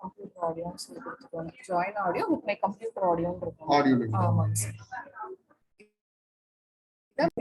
Computer ஆடியோன்னு சொல்லி குடுத்துருக்காங்க. Join audio with my computer ஆடியோன்னு இருக்கும். ஆடியோ. ஆமாங்க சார். இதான்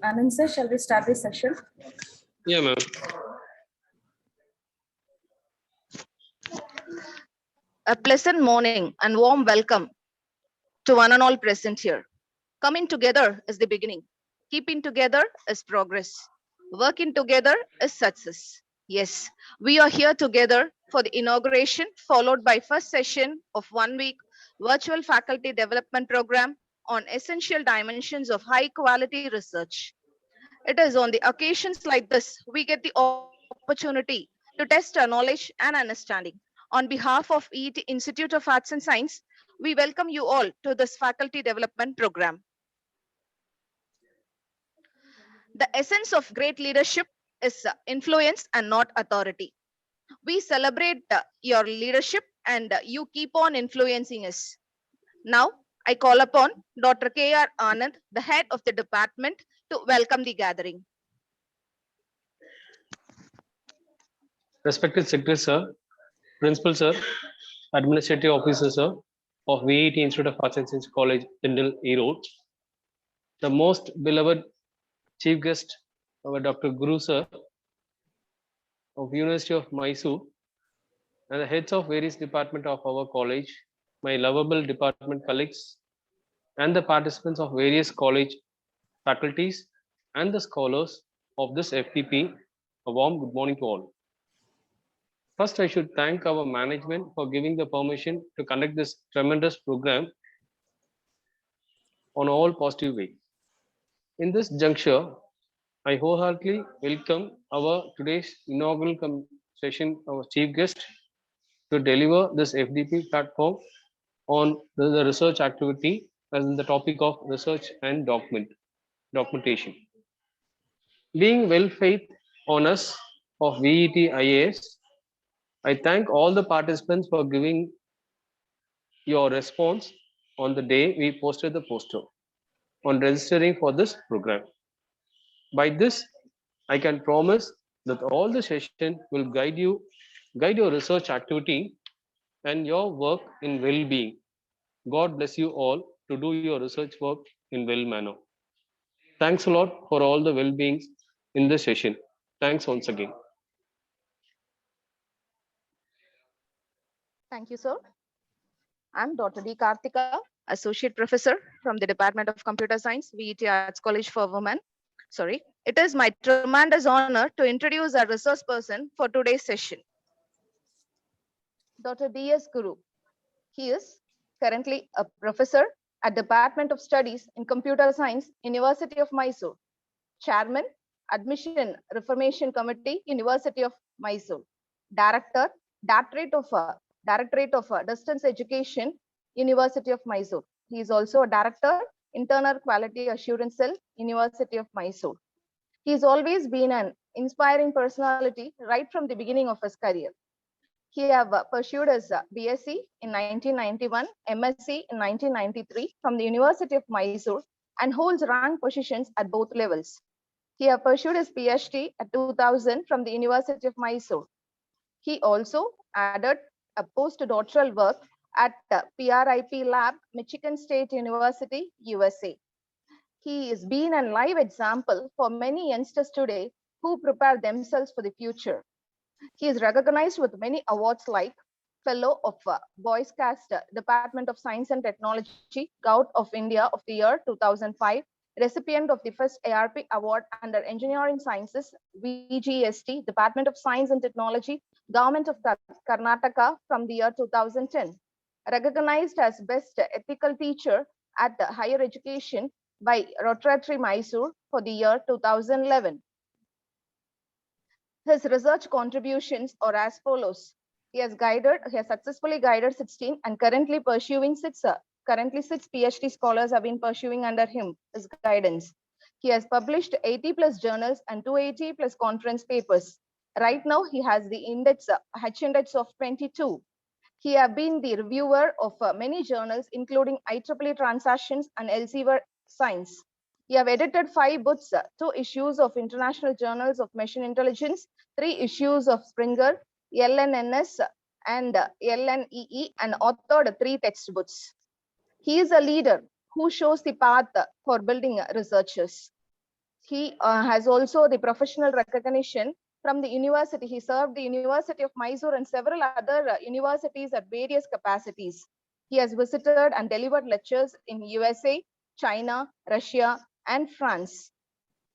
Anand sir, shall we start this session? Yeah, ma'am. A pleasant morning and warm welcome to one and all present here. Coming together is the beginning. Keeping together is progress. Working together is success. Yes, we are here together for the inauguration, followed by first session of 1 week virtual faculty development program on essential dimensions of high quality research. It is on the occasions like this we get the opportunity to test our knowledge and understanding. On behalf of ET Institute of Arts and Science, we welcome you all to this faculty development program. The essence of great leadership is influence and not authority. We celebrate your leadership and you keep on influencing us. Now, I call upon Dr. K.R. Anand, the head of the department, to welcome the gathering. Respected Secretary, sir, Principal, sir, Administrative Officer, sir, of VET Institute of Arts and Science College, Tyndall, Erode, the most beloved Chief Guest, our Dr. Guru, sir, of University of Mysore, and the heads of various departments of our college, my lovable department colleagues, and the participants of various college faculties and the scholars of this FTP, a warm good morning to all. First, I should thank our management for giving the permission to conduct this tremendous program on all positive way. In this juncture, I wholeheartedly welcome our today's inaugural session, our chief guest, to deliver this FDP platform on the research activity as in the topic of research and documentation. Being well faith on us of VET IAS, I thank all the participants for giving your response on the day we posted the poster on registering for this program. By this, I can promise that all the session will guide your research activity and your work in well-being. God bless you all to do your research work in well manner. Thanks a lot for all the well-beings in this session. Thanks once again. Thank you, sir. I'm Dr. D. Karthika, Associate Professor from the Department of Computer Science, VET Arts College for Women. Sorry. It is my tremendous honor to introduce our resource person for today's session. Dr. D.S. Guru. He is currently a professor at Department of Studies in Computer Science, University of Mysore. Chairman, Admission Reformation Committee, University of Mysore. Director, Directorate of Distance Education, University of Mysore. He is also a Director, Internal Quality Assurance Cell, University of Mysore. He has always been an inspiring personality right from the beginning of his career. He have pursued his BSc in 1991, MSc in 1993 from the University of Mysore and holds rank positions at both levels. He have pursued his PhD at 2000 from the University of Mysore. He also added a postdoctoral work at PRIP Lab, Michigan State University, USA. He has been a live example for many youngsters today who prepare themselves for the future. He is recognized with many awards like Fellow of Boys Cast Department of Science and Technology, Gout of India of the Year 2005, recipient of the first ARP Award under Engineering Sciences, VGST, Department of Science and Technology, Government of Karnataka from the year 2010, recognized as Best Ethical Teacher at Higher Education by Rotary Mysore for the year 2011. His research contributions are as follows. He has successfully guided 16 and currently pursuing six PhD scholars have been pursuing under him, his guidance. He has published 80 plus journals and 280 plus conference papers. Right now, he has the H index of 22. He has been the reviewer of many journals, including IEEE Transactions and Elsevier Science. He have edited 5 books, 2 issues of International Journals of Machine Intelligence, 3 issues of Springer, LNNS, and LNEE, and authored 3 textbooks. He is a leader who shows the path for building researchers. He has also the professional recognition from the university. He served the University of Mysore and several other universities at various capacities. He has visited and delivered lectures in USA, China, Russia, and France.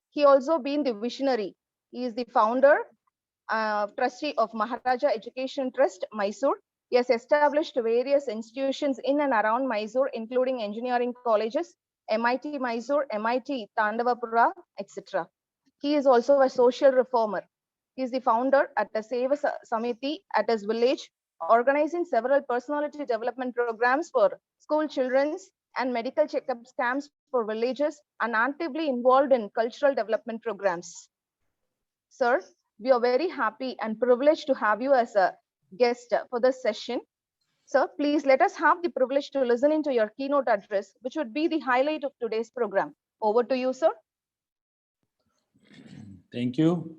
He also been the visionary. He is the founder, trustee of Maharaja Education Trust, Mysore. He has established various institutions in and around Mysore, including engineering colleges, MIT Mysore, MIT Tandavapura, etc. He is also a social reformer. He is the founder at the Seva Samiti at his village, organizing several personality development programs for school children and medical checkup camps for villages, and actively involved in cultural development programs. Sir, we are very happy and privileged to have you as a guest for this session. Sir, please let us have the privilege to listen into your keynote address, which would be the highlight of today's program. Over to you, sir. Thank you.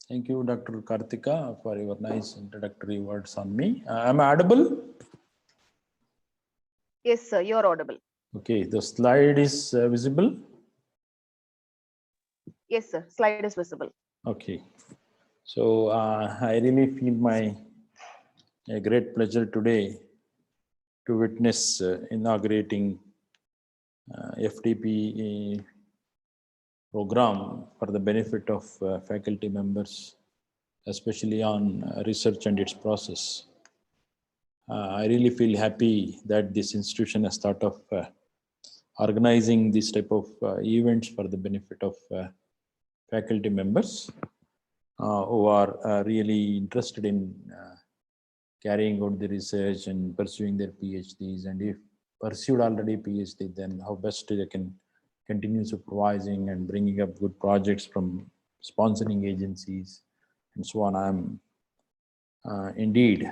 Thank you, Dr. Karthika, for your nice introductory words on me. Am I audible? Yes, sir, you're audible. Okay, the slide is visible. Yes, sir, slide is visible. Okay, so I really feel a great pleasure today to witness inaugurating FDP program for the benefit of faculty members, especially on research and its process. I really feel happy that this institution has thought of organizing this type of events for the benefit of faculty members who are really interested in carrying out the research and pursuing their PhDs. And if pursued already PhD, then how best they can continue supervising and bringing up good projects from sponsoring agencies and so on. I'm indeed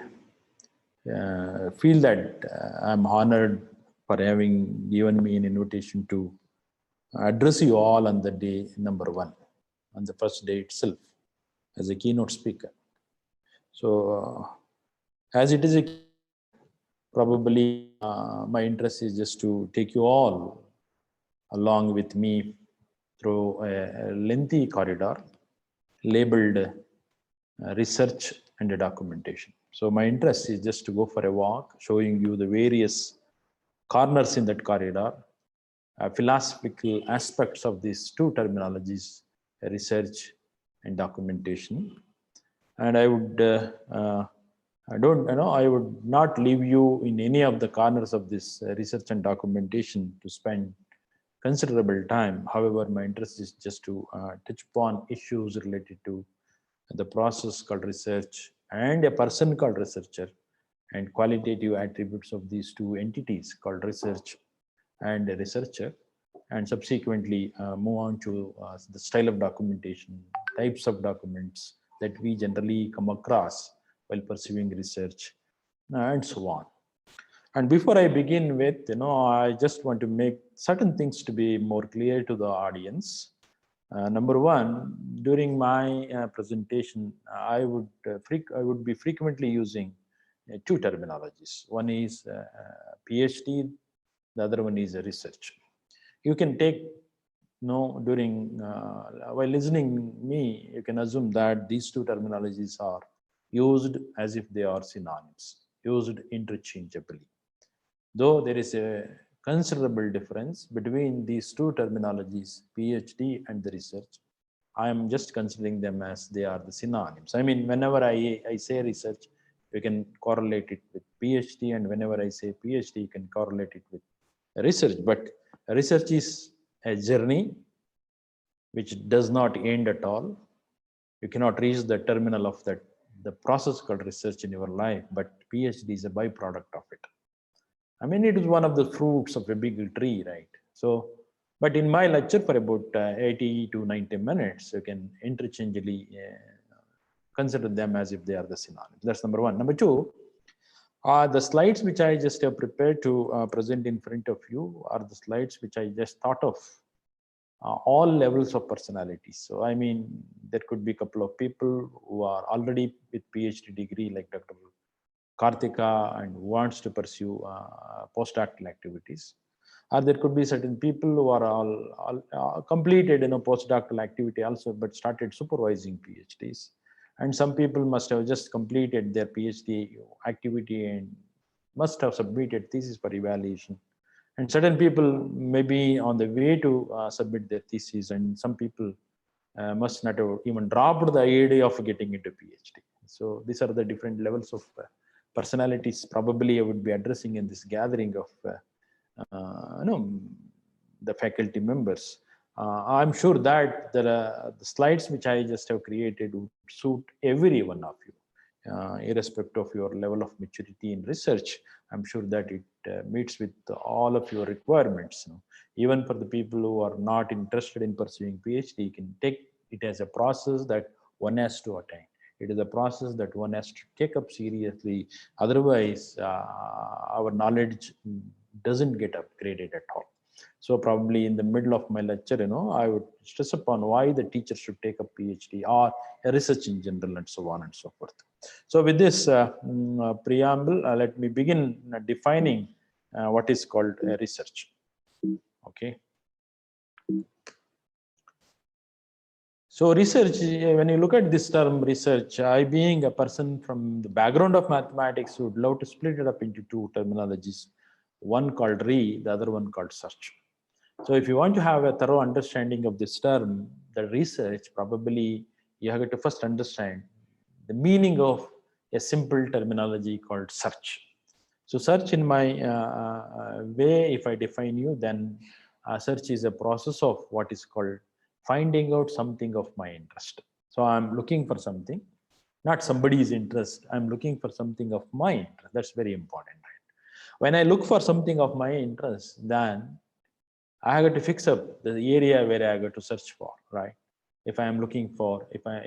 feel that I'm honored for having given me an invitation to address you all on the day number 1, on the first day itself, as a keynote speaker. So, as it is probably my interest is just to take you all along with me through a lengthy corridor labeled research and documentation. So my interest is just to go for a walk, showing you the various corners in that corridor, philosophical aspects of these two terminologies, research and documentation. And I would, I would not leave you in any of the corners of this research and documentation to spend considerable time. However, my interest is just to touch upon issues related to the process called research and a person called researcher, and qualitative attributes of these two entities called research and a researcher, and subsequently move on to the style of documentation, types of documents that we generally come across while pursuing research, and so on. And before I begin with, I just want to make certain things to be more clear to the audience. Number one, during my presentation, I would be frequently using two terminologies. One is PhD, the other one is research. You can take, during while listening me, you can assume that these two terminologies are used as if they are synonyms, used interchangeably. Though there is a considerable difference between these two terminologies, PhD and the research, I am just considering them as they are the synonyms. I mean, whenever I say research, you can correlate it with PhD, and whenever I say PhD, you can correlate it with research. But research is a journey which does not end at all. You cannot reach the terminal of the process called research in your life, but PhD is a byproduct of it. I mean, it is one of the fruits of a big tree, right? So, but in my lecture for about 80 to 90 minutes, you can interchangeably consider them as if they are the synonyms. That's number one. Number two, the slides which I just have prepared to present in front of you are the slides which I just thought of all levels of personalities. So, I mean, there could be a couple of people who are already with PhD degree, like Dr. Karthika, and wants to pursue postdoctoral activities. Or there could be certain people who are all completed postdoctoral activity also, but started supervising PhDs. And some people must have just completed their PhD activity and must have submitted thesis for evaluation. And certain people may be on the way to submit their thesis, and some people must not have even dropped the idea of getting into PhD. So these are the different levels of personalities probably I would be addressing in this gathering of the faculty members. I'm sure that the slides which I just have created would suit every one of you, irrespective of your level of maturity in research. I'm sure that it meets with all of your requirements. Even for the people who are not interested in pursuing PhD, you can take it as a process that one has to attain. It is a process that one has to take up seriously. Otherwise, our knowledge doesn't get upgraded at all. So probably in the middle of my lecture, I would stress upon why the teacher should take a PhD or a research in general and so on and so forth. So with this preamble, let me begin defining what is called research. Okay. So research, when you look at this term research, I being a person from the background of mathematics would love to split it up into two terminologies, one called the other one called search. So if you want to have a thorough understanding of this term, the research, probably you have to first understand the meaning of a simple terminology called search. So search in my way, if I define you, then search is a process of what is called finding out something of my interest. So I'm looking for something, not somebody's interest. I'm looking for something of my interest. That's very important, right? When I look for something of my interest, then I got to fix up the area where I got to search for, right? If I am looking for, if I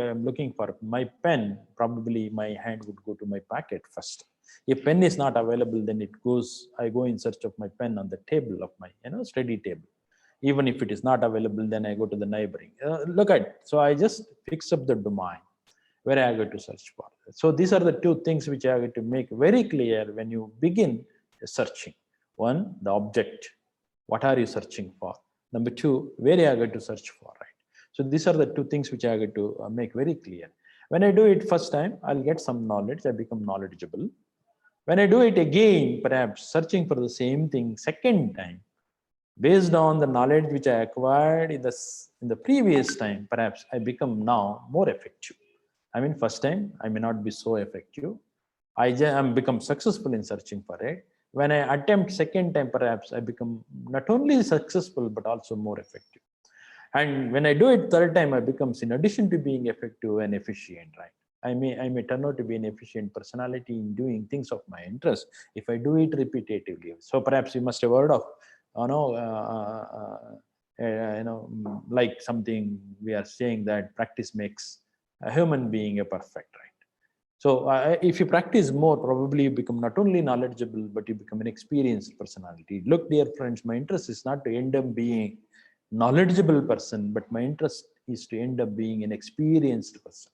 am looking for my pen, probably my hand would go to my pocket first. If pen is not available, then I go in search of my pen on the table of my, study table. Even if it is not available, then I go to the neighboring. Look at, so I just fix up the domain where I got to search for. So these are the two things which I got to make very clear when you begin searching. One, the object. What are you searching for? Number two, where are you going to search for, right? So these are the two things which I get to make very clear. When I do it first time, I'll get some knowledge. I become knowledgeable. When I do it again, perhaps searching for the same thing second time, based on the knowledge which I acquired in the previous time, perhaps I become now more effective. I mean, first time I may not be so effective. I am become successful in searching for it. When I attempt second time, perhaps I become not only successful but also more effective. And when I do it third time, I becomes, in addition to being effective and efficient, right? I may turn out to be an efficient personality in doing things of my interest if I do it repetitively. So perhaps you must have heard of, like something we are saying that practice makes a human being a perfect, right? So if you practice more, probably you become not only knowledgeable, but you become an experienced personality. Look, dear friends, my interest is not to end up being knowledgeable person, but my interest is to end up being an experienced person.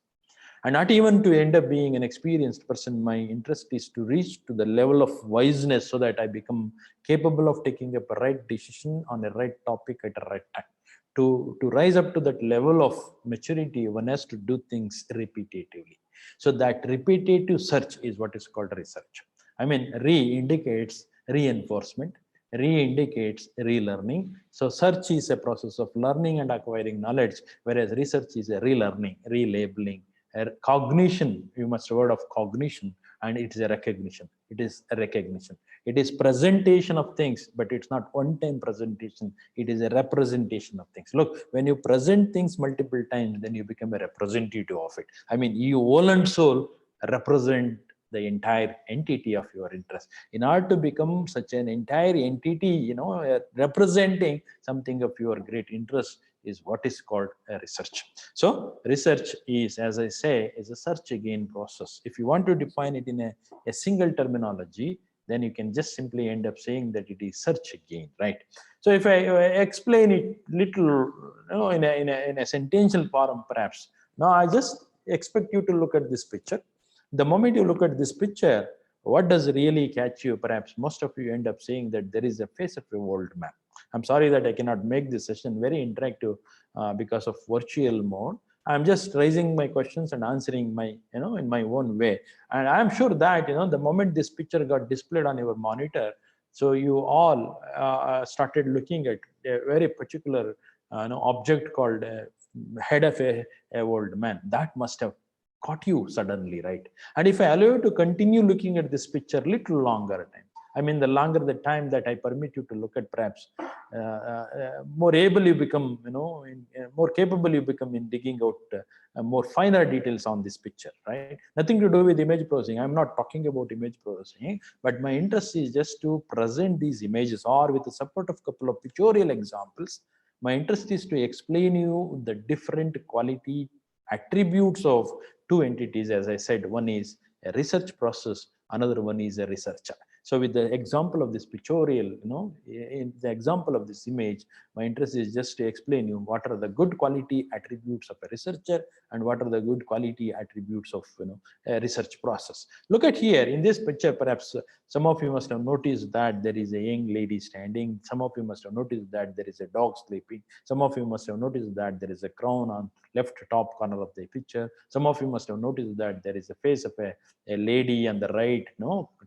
And not even to end up being an experienced person, my interest is to reach to the level of wiseness so that I become capable of taking up a right decision on a right topic at a right time. To rise up to that level of maturity, one has to do things repetitively. So that repetitive search is what is called research. I mean, indicates reinforcement, indicates relearning. So search is a process of learning and acquiring knowledge, whereas research is a relearning, relabeling, cognition. You must have heard of cognition, and it is a recognition. It is a recognition. It is presentation of things, but it's not one-time presentation. It is a representation of things. Look, when you present things multiple times, then you become a representative of it. I mean, you whole and soul represent the entire entity of your interest. In order to become such an entire entity, representing something of your great interest, is what is called a research. So research is, as I say, is a search again process. If you want to define it in a single terminology, then you can just simply end up saying that it is search again, right? So if I explain it little, in a sentential form, perhaps. Now I just expect you to look at this picture. The moment you look at this picture, what does really catch you? Perhaps most of you end up saying that there is a face of a old man. I'm sorry that I cannot make this session very interactive because of virtual mode. I'm just raising my questions and answering my, in my own way. And I'm sure that, the moment this picture got displayed on your monitor, so you all started looking at a very particular object called head of a old man. That must have caught you suddenly, right? And if I allow you to continue looking at this picture little longer time, I mean, the longer the time that I permit you to look at, perhaps more able you become, more capable you become in digging out more finer details on this picture, right? Nothing to do with image processing. I'm not talking about image processing, but my interest is just to present these images, or with the support of a couple of pictorial examples. My interest is to explain you the different quality attributes of two entities. As I said, one is a research process, another one is a researcher. So with the example of this pictorial, in the example of this image, my interest is just to explain you what are the good quality attributes of a researcher and what are the good quality attributes of a research process. Look at here in this picture. Perhaps some of you must have noticed that there is a young lady standing. Some of you must have noticed that there is a dog sleeping. Some of you must have noticed that there is a crown on left top corner of the picture. Some of you must have noticed that there is a face of a lady on the right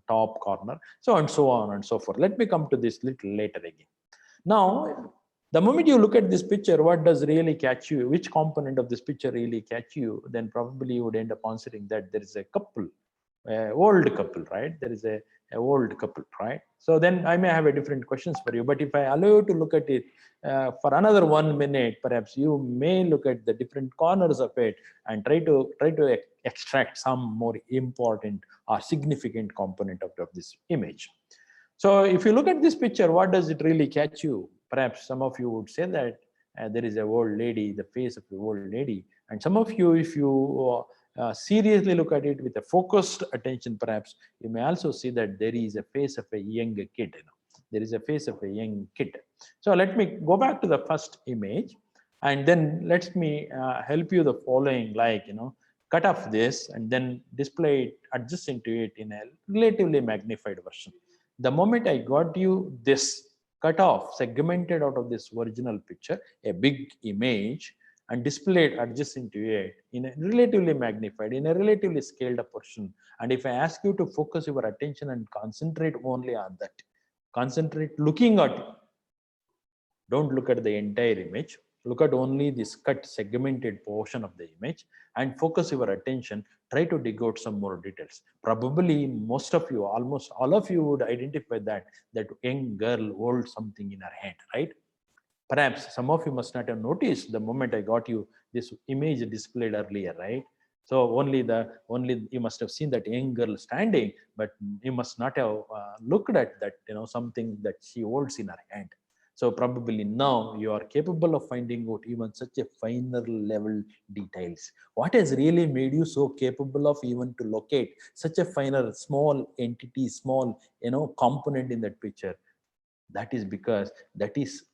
top corner, so and so on and so forth. Let me come to this little later again. Now, the moment you look at this picture, what does really catch you? Which component of this picture really catch you? Then probably you would end up answering that there is a couple, old couple, right? There is a old couple, right? So then I may have a different questions for you, but if I allow you to look at it for another 1 minute, perhaps you may look at the different corners of it and try to extract some more important or significant component of this image. So if you look at this picture, what does it really catch you? Perhaps some of you would say that there is a old lady, the face of the old lady. And some of you, if you seriously look at it with a focused attention, perhaps you may also see that there is a face of a young kid. There is a face of a young kid. So let me go back to the first image, and then let me help you the following, like, cut off this and then display it adjacent to it in a relatively magnified version. The moment I got you this cut off, segmented out of this original picture, a big image, and displayed adjacent to it in a relatively magnified, in a relatively scaled up version. And if I ask you to focus your attention and concentrate only on that, concentrate looking at it, don't look at the entire image, look at only this cut segmented portion of the image and focus your attention. Try to dig out some more details. Probably most of you, almost all of you, would identify that young girl holds something in her hand, right? Perhaps some of you must not have noticed the moment I got you this image displayed earlier, right? So only you must have seen that young girl standing, but you must not have looked at that, something that she holds in her hand. So probably now you are capable of finding out even such a finer level details. What has really made you so capable of even to locate such a finer, small entity, small, component in that picture? That is because that is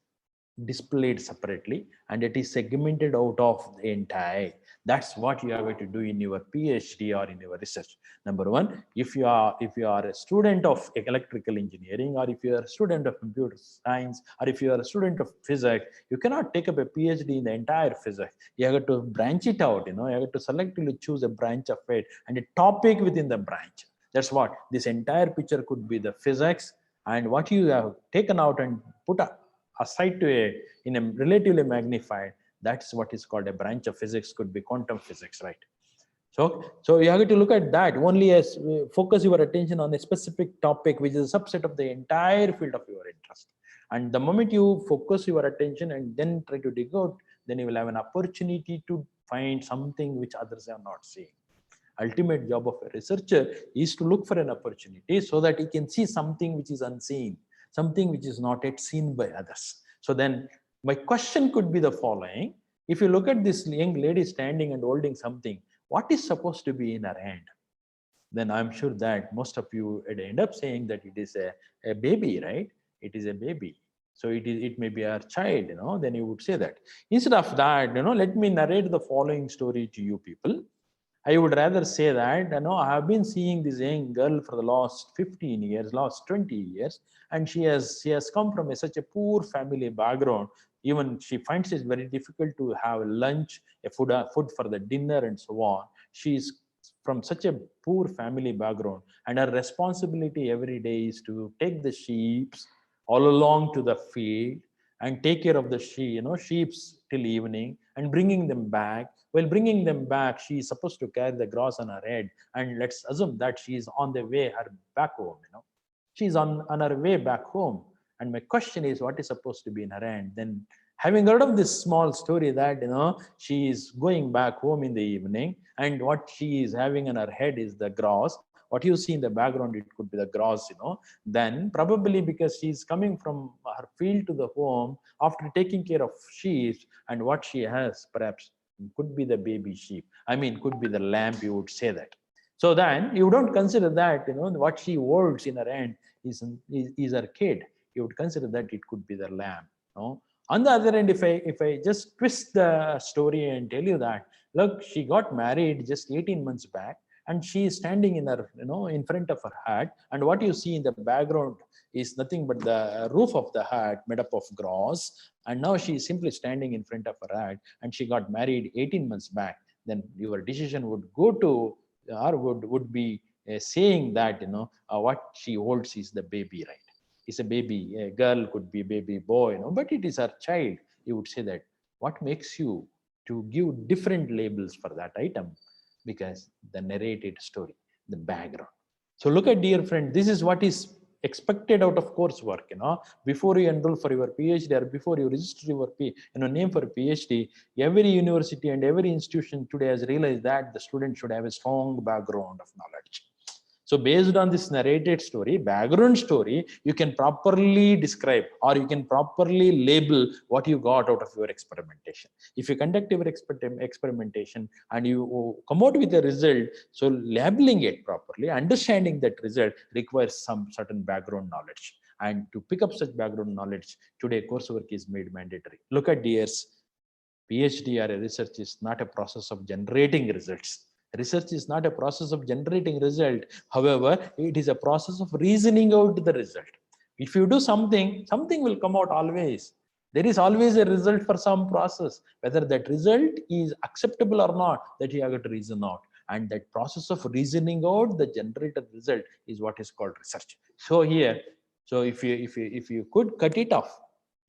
displayed separately and it is segmented out of the entire. That's what you have to do in your PhD or in your research. Number one, if you are a student of electrical engineering, or if you are a student of computer science, or if you are a student of physics, you cannot take up a PhD in the entire physics. You have to branch it out. You have to selectively choose a branch of it and a topic within the branch. That's what this entire picture could be, the physics, and what you have taken out and put aside to in a relatively magnified, that's what is called a branch of physics, could be quantum physics, right? So you have to look at that only as focus your attention on a specific topic, which is a subset of the entire field of your interest. And the moment you focus your attention and then try to dig out, then you will have an opportunity to find something which others are not seeing. Ultimate job of a researcher is to look for an opportunity so that he can see something which is unseen, something which is not yet seen by others. So then my question could be the following. If you look at this young lady standing and holding something, what is supposed to be in her hand? Then I'm sure that most of you would end up saying that it is a baby, right? It is a baby. So it may be our child, then you would say that. Instead of that, let me narrate the following story to you people. I would rather say that, I have been seeing this young girl for the last 15 years, last 20 years, and she has come from such a poor family background. Even she finds it very difficult to have lunch, a food for the dinner, and so on. She is from such a poor family background, and her responsibility every day is to take the sheep all along to the field and take care of the sheep till evening and bringing them back. While bringing them back, she is supposed to carry the grass on her head, and let's assume that she is on the way her back home. She's on her way back home, and my question is, what is supposed to be in her hand? Then, having heard of this small story that she is going back home in the evening, and what she is having on her head is the grass. What you see in the background, it could be the grass. Then probably because she's coming from her field to the home after taking care of sheep, and what she has perhaps could be the baby sheep. I mean, could be the lamb. You would say that. So then you don't consider that what she holds in her hand is her kid. You would consider that it could be the lamb. On the other end, if I just twist the story and tell you that, look, she got married just 18 months back, and she is standing in her in front of her hut, and what you see in the background is nothing but the roof of the hut made up of grass, and now she is simply standing in front of her hut, and she got married 18 months back. Then your decision would go to, or would be saying that what she holds is the baby, right? Is a baby. A girl could be baby boy, but it is her child. You would say that. What makes you to give different labels for that item? Because the narrated story, the background. So look at, dear friend, this is what is expected out of coursework. Before you enroll for your PhD, or before you register your name for PhD, every university and every institution today has realized that the student should have a strong background of knowledge. So based on this narrated story, background story, you can properly describe, or you can properly label what you got out of your experimentation. If you conduct your experimentation and you come out with a result, so labeling it properly, understanding that result requires some certain background knowledge. And to pick up such background knowledge, today coursework is made mandatory. Look at dears, PhD or a research is not a process of generating results. Research is not a process of generating result. However, it is a process of reasoning out the result. If you do something, something will come out always. There is always a result for some process. Whether that result is acceptable or not, that you have to reason out. And that process of reasoning out the generated result is what is called research. So here, so if you could cut it off,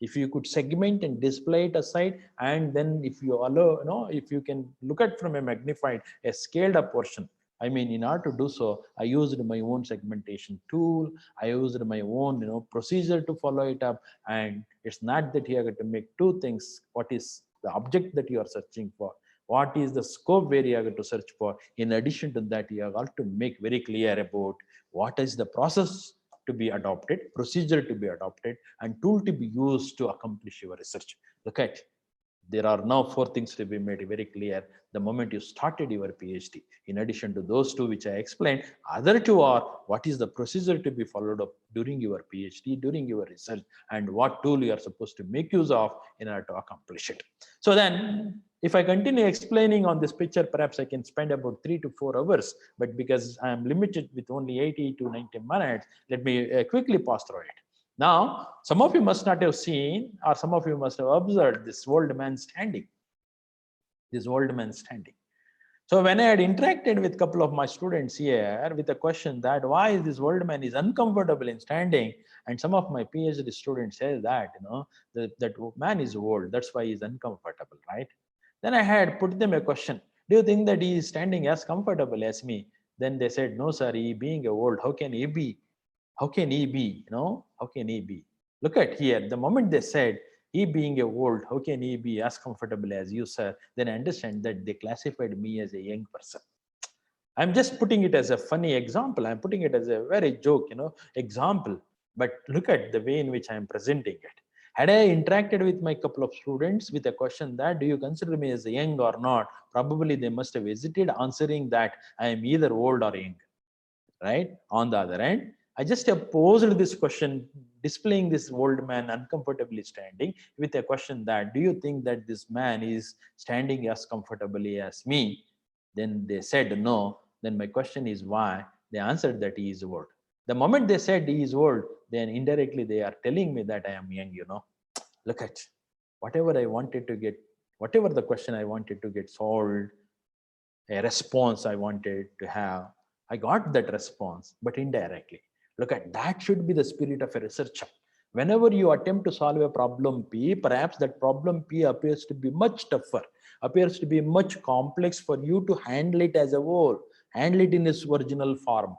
if you could segment and display it aside, and then if you allow, if you can look at from a magnified, a scaled up version. I mean, in order to do so, I used my own segmentation tool. I used my own, procedure to follow it up. And it's not that you have to make two things. What is the object that you are searching for? What is the scope where you are going to search for? In addition to that, you have got to make very clear about what is the process to be adopted, procedure to be adopted, and tool to be used to accomplish your research. Look at, there are now four things to be made very clear the moment you started your PhD. In addition to those two which I explained, other two are what is the procedure to be followed up during your PhD, during your research, and what tool you are supposed to make use of in order to accomplish it. So then, if I continue explaining on this picture, perhaps I can spend about 3 to 4 hours, but because I am limited with only 80 to 90 minutes, let me quickly pass through it. Now, some of you must not have seen, or some of you must have observed this old man standing. This old man standing. So when I had interacted with a couple of my students here with a question that why is this old man is uncomfortable in standing, and some of my PhD students say that that man is old, that's why he's uncomfortable, right? Then I had put them a question: do you think that he is standing as comfortable as me? Then they said, no, sir, he being old, how can he be? How can he be? How can he be? Look at here. The moment they said, he being old, how can he be as comfortable as you, sir? Then I understand that they classified me as a young person. I'm just putting it as a funny example. I'm putting it as a very joke, example. But look at the way in which I'm presenting it. Had I interacted with my couple of students with a question that, do you consider me as young or not? Probably they must have hesitated answering that I am either old or young, right? On the other hand, I just have posed this question, displaying this old man uncomfortably standing with a question that, do you think that this man is standing as comfortably as me? Then they said no. Then my question is why? They answered that he is old. The moment they said he is old, then indirectly they are telling me that I am young, Look at whatever I wanted to get, whatever the question I wanted to get solved, a response I wanted to have, I got that response, but indirectly. Look at that should be the spirit of a researcher. Whenever you attempt to solve a problem P, perhaps that problem P appears to be much tougher, appears to be much complex for you to handle it as a whole, handle it in its original form.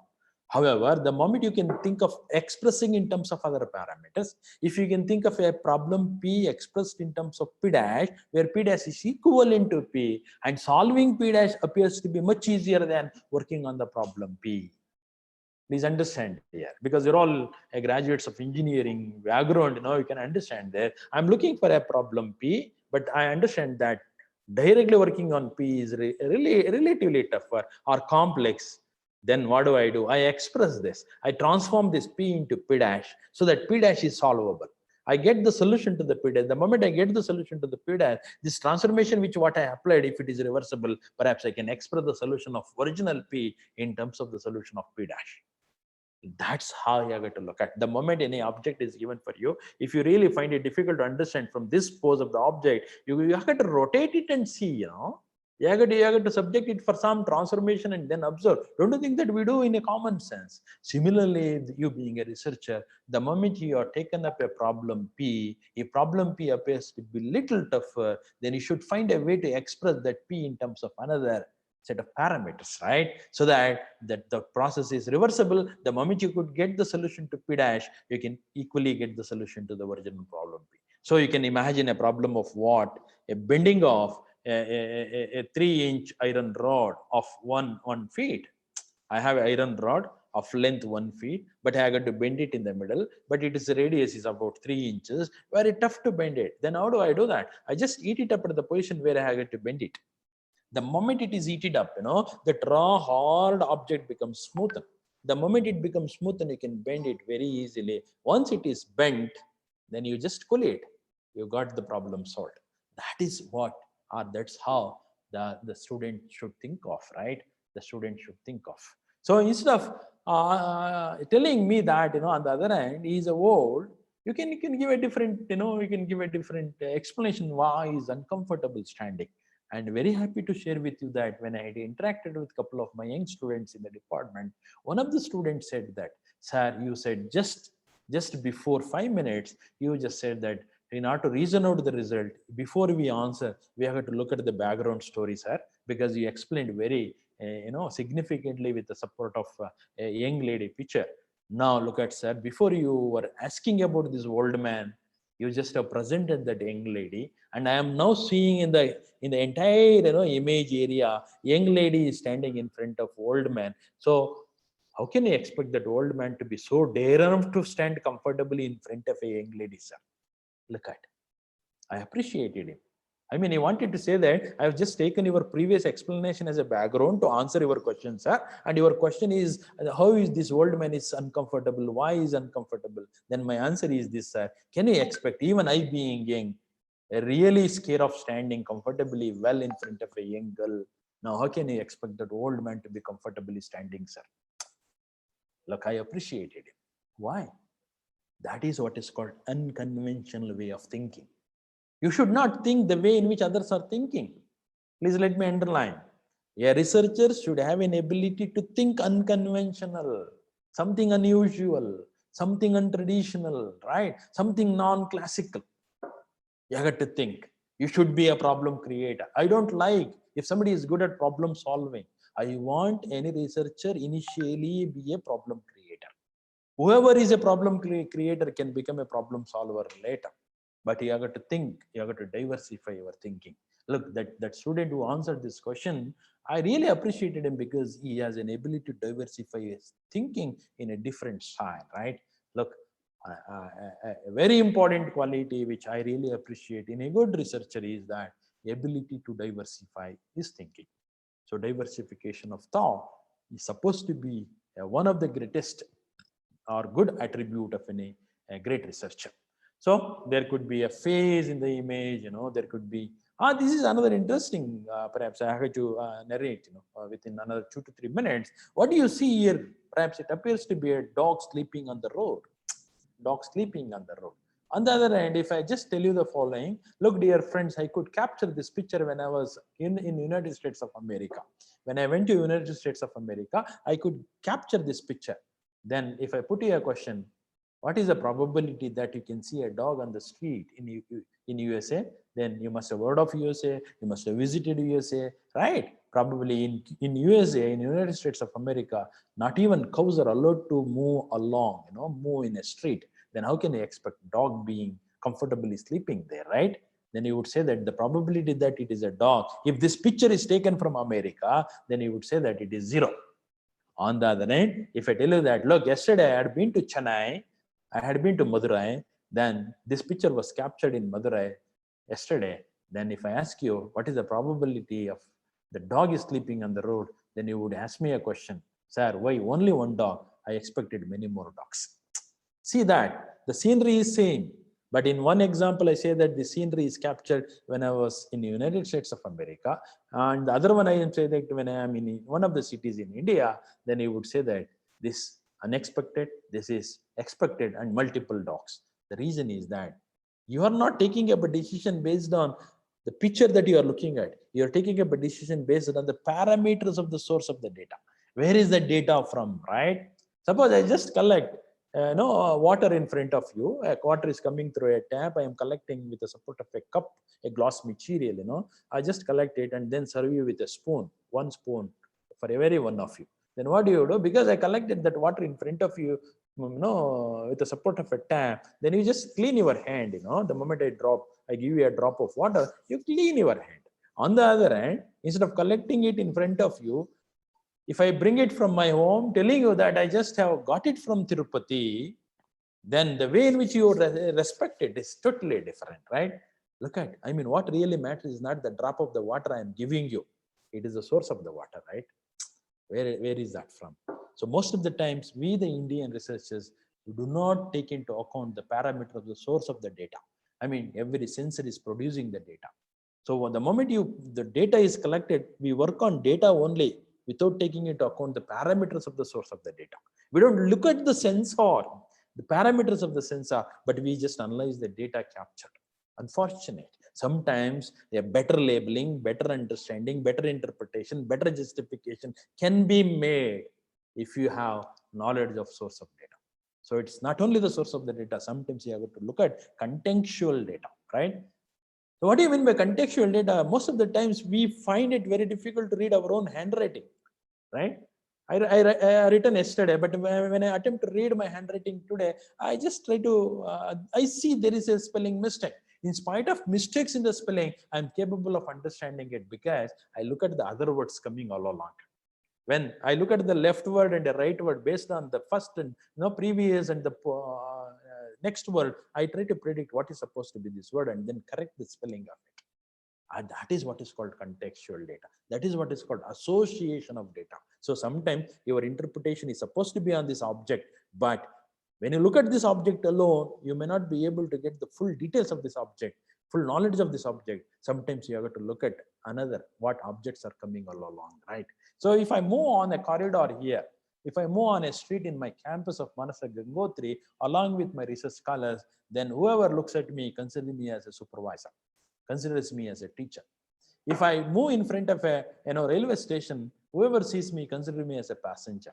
However, the moment you can think of expressing in terms of other parameters, if you can think of a problem P expressed in terms of P dash, where P dash is equivalent to P, and solving P dash appears to be much easier than working on the problem P. Please understand here, because you're all graduates of engineering background, you can understand that. I'm looking for a problem P, but I understand that directly working on P is really relatively tougher or complex. Then what do? I express this. I transform this P into P dash so that P dash is solvable. I get the solution to the P dash. The moment I get the solution to the P dash, this transformation which what I applied, if it is reversible, perhaps I can express the solution of original P in terms of the solution of P dash. That's how you have to look at. The moment any object is given for you, if you really find it difficult to understand from this pose of the object, you have to rotate it and see, you have to subject it for some transformation and then observe. Don't you think that we do in a common sense? Similarly, you being a researcher, the moment you are taken up a problem P, if problem P appears to be little tougher, then you should find a way to express that P in terms of another set of parameters, right? So that the process is reversible. The moment you could get the solution to P dash, you can equally get the solution to the original problem P. So you can imagine a problem of what? A bending of a 3-inch iron rod of one feet. I have an iron rod of length 1 feet, but I got to bend it in the middle, but its radius is about 3 inches, very tough to bend it. Then how do I do that? I just eat it up at the position where I got to bend it. The moment it is heated up, that raw hard object becomes smoothened. The moment it becomes smoothened, you can bend it very easily. Once it is bent, then you just cool it. You got the problem solved. That is what, or that's how the student should think of, right? The student should think of. So instead of telling me that, on the other hand, he is old, you can give a different, you can give a different explanation why he is uncomfortable standing. And very happy to share with you that when I had interacted with a couple of my young students in the department, one of the students said that, sir, you said just before 5 minutes, you just said that in order to reason out the result, before we answer, we have to look at the background story, sir, because you explained very, significantly with the support of a young lady picture. Now look at, sir, before you were asking about this old man, you just have presented that young lady, and I am now seeing in the entire image area, young lady is standing in front of old man. So how can you expect that old man to be so dare enough to stand comfortably in front of a young lady, sir? Look at, I appreciated him. I mean, he wanted to say that I have just taken your previous explanation as a background to answer your question, sir. And your question is, how is this old man is uncomfortable? Why is uncomfortable? Then my answer is this, sir. Can you expect, even I being young, really scared of standing comfortably well in front of a young girl? Now, how can you expect that old man to be comfortably standing, sir? Look, I appreciated it. Why? That is what is called unconventional way of thinking. You should not think the way in which others are thinking. Please let me underline. A researcher should have an ability to think unconventional, something unusual, something untraditional, right? Something non-classical. You have to think. You should be a problem creator. I don't like if somebody is good at problem solving. I want any researcher initially be a problem creator. Whoever is a problem creator can become a problem solver later. But you have to think, you have to diversify your thinking. Look, that student who answered this question, I really appreciated him because he has an ability to diversify his thinking in a different style, right? Look, a very important quality which I really appreciate in a good researcher is that the ability to diversify his thinking. So diversification of thought is supposed to be one of the greatest or good attribute of a great researcher. So there could be a phase in the image, there could be This is another interesting, perhaps I have to narrate, within another 2 to 3 minutes. What do you see here? Perhaps it appears to be a dog sleeping on the road. Dog sleeping on the road. On the other hand, if I just tell you the following, look, dear friends, I could capture this picture when I was in United States of America. When I went to United States of America, I could capture this picture. Then if I put you a question, what is the probability that you can see a dog on the street in USA? Then you must have heard of USA, you must have visited USA, right? Probably in USA, in United States of America, not even cows are allowed to move along, move in a street. Then how can you expect dog being comfortably sleeping there, right? Then you would say that the probability that it is a dog, if this picture is taken from America, then you would say that it is 0. On the other hand, if I tell you that, look, yesterday I had been to Chennai, I had been to Madurai, then this picture was captured in Madurai yesterday. Then if I ask you, what is the probability of the dog is sleeping on the road, then you would ask me a question, sir, why only one dog? I expected many more dogs. See that the scenery is same, but in one example, I say that the scenery is captured when I was in the United States of America, and the other one I am saying that when I am in one of the cities in India, then you would say that this unexpected, this is expected, and multiple dogs. The reason is that you are not taking up a decision based on the picture that you are looking at. You are taking up a decision based on the parameters of the source of the data. Where is the data from, right? Suppose I just collect water in front of you. Water is coming through a tap. I am collecting with the support of a cup, a glass material. I just collect it and then serve you with a spoon, one spoon for every one of you. Then what do you do? Because I collected that water in front of you, with the support of a tap, then you just clean your hand. The moment I give you a drop of water, you clean your hand. On the other hand, instead of collecting it in front of you, if I bring it from my home, telling you that I just have got it from Tirupati, then the way in which you respect it is totally different, right? Look at, what really matters is not the drop of the water I am giving you. It is the source of the water, right? Where is that from? So most of the times, we, the Indian researchers, do not take into account the parameter of the source of the data. Every sensor is producing the data. So the moment the data is collected, we work on data only without taking into account the parameters of the source of the data. We don't look at the sensor, the parameters of the sensor, but we just analyze the data captured. Unfortunate. Sometimes a better labeling, better understanding, better interpretation, better justification can be made if you have knowledge of source of data. So it's not only the source of the data, sometimes you have to look at contextual data, right? So what do you mean by contextual data? Most of the times we find it very difficult to read our own handwriting, right? I written yesterday, but when I attempt to read my handwriting today, I just try to, I see there is a spelling mistake. In spite of mistakes in the spelling, I'm capable of understanding it because I look at the other words coming all along. When I look at the left word and the right word based on the first and previous and the next word, I try to predict what is supposed to be this word and then correct the spelling of it. And that is what is called contextual data. That is what is called association of data. So sometimes your interpretation is supposed to be on this object, but when you look at this object alone, you may not be able to get the full details of this object, full knowledge of this object. Sometimes you have to look at another, what objects are coming all along, right? So if I move on a corridor here, if I move on a street in my campus of Manasa Gangotri, along with my research scholars, then whoever looks at me considers me as a supervisor, considers me as a teacher. If I move in front of a railway station, whoever sees me considers me as a passenger.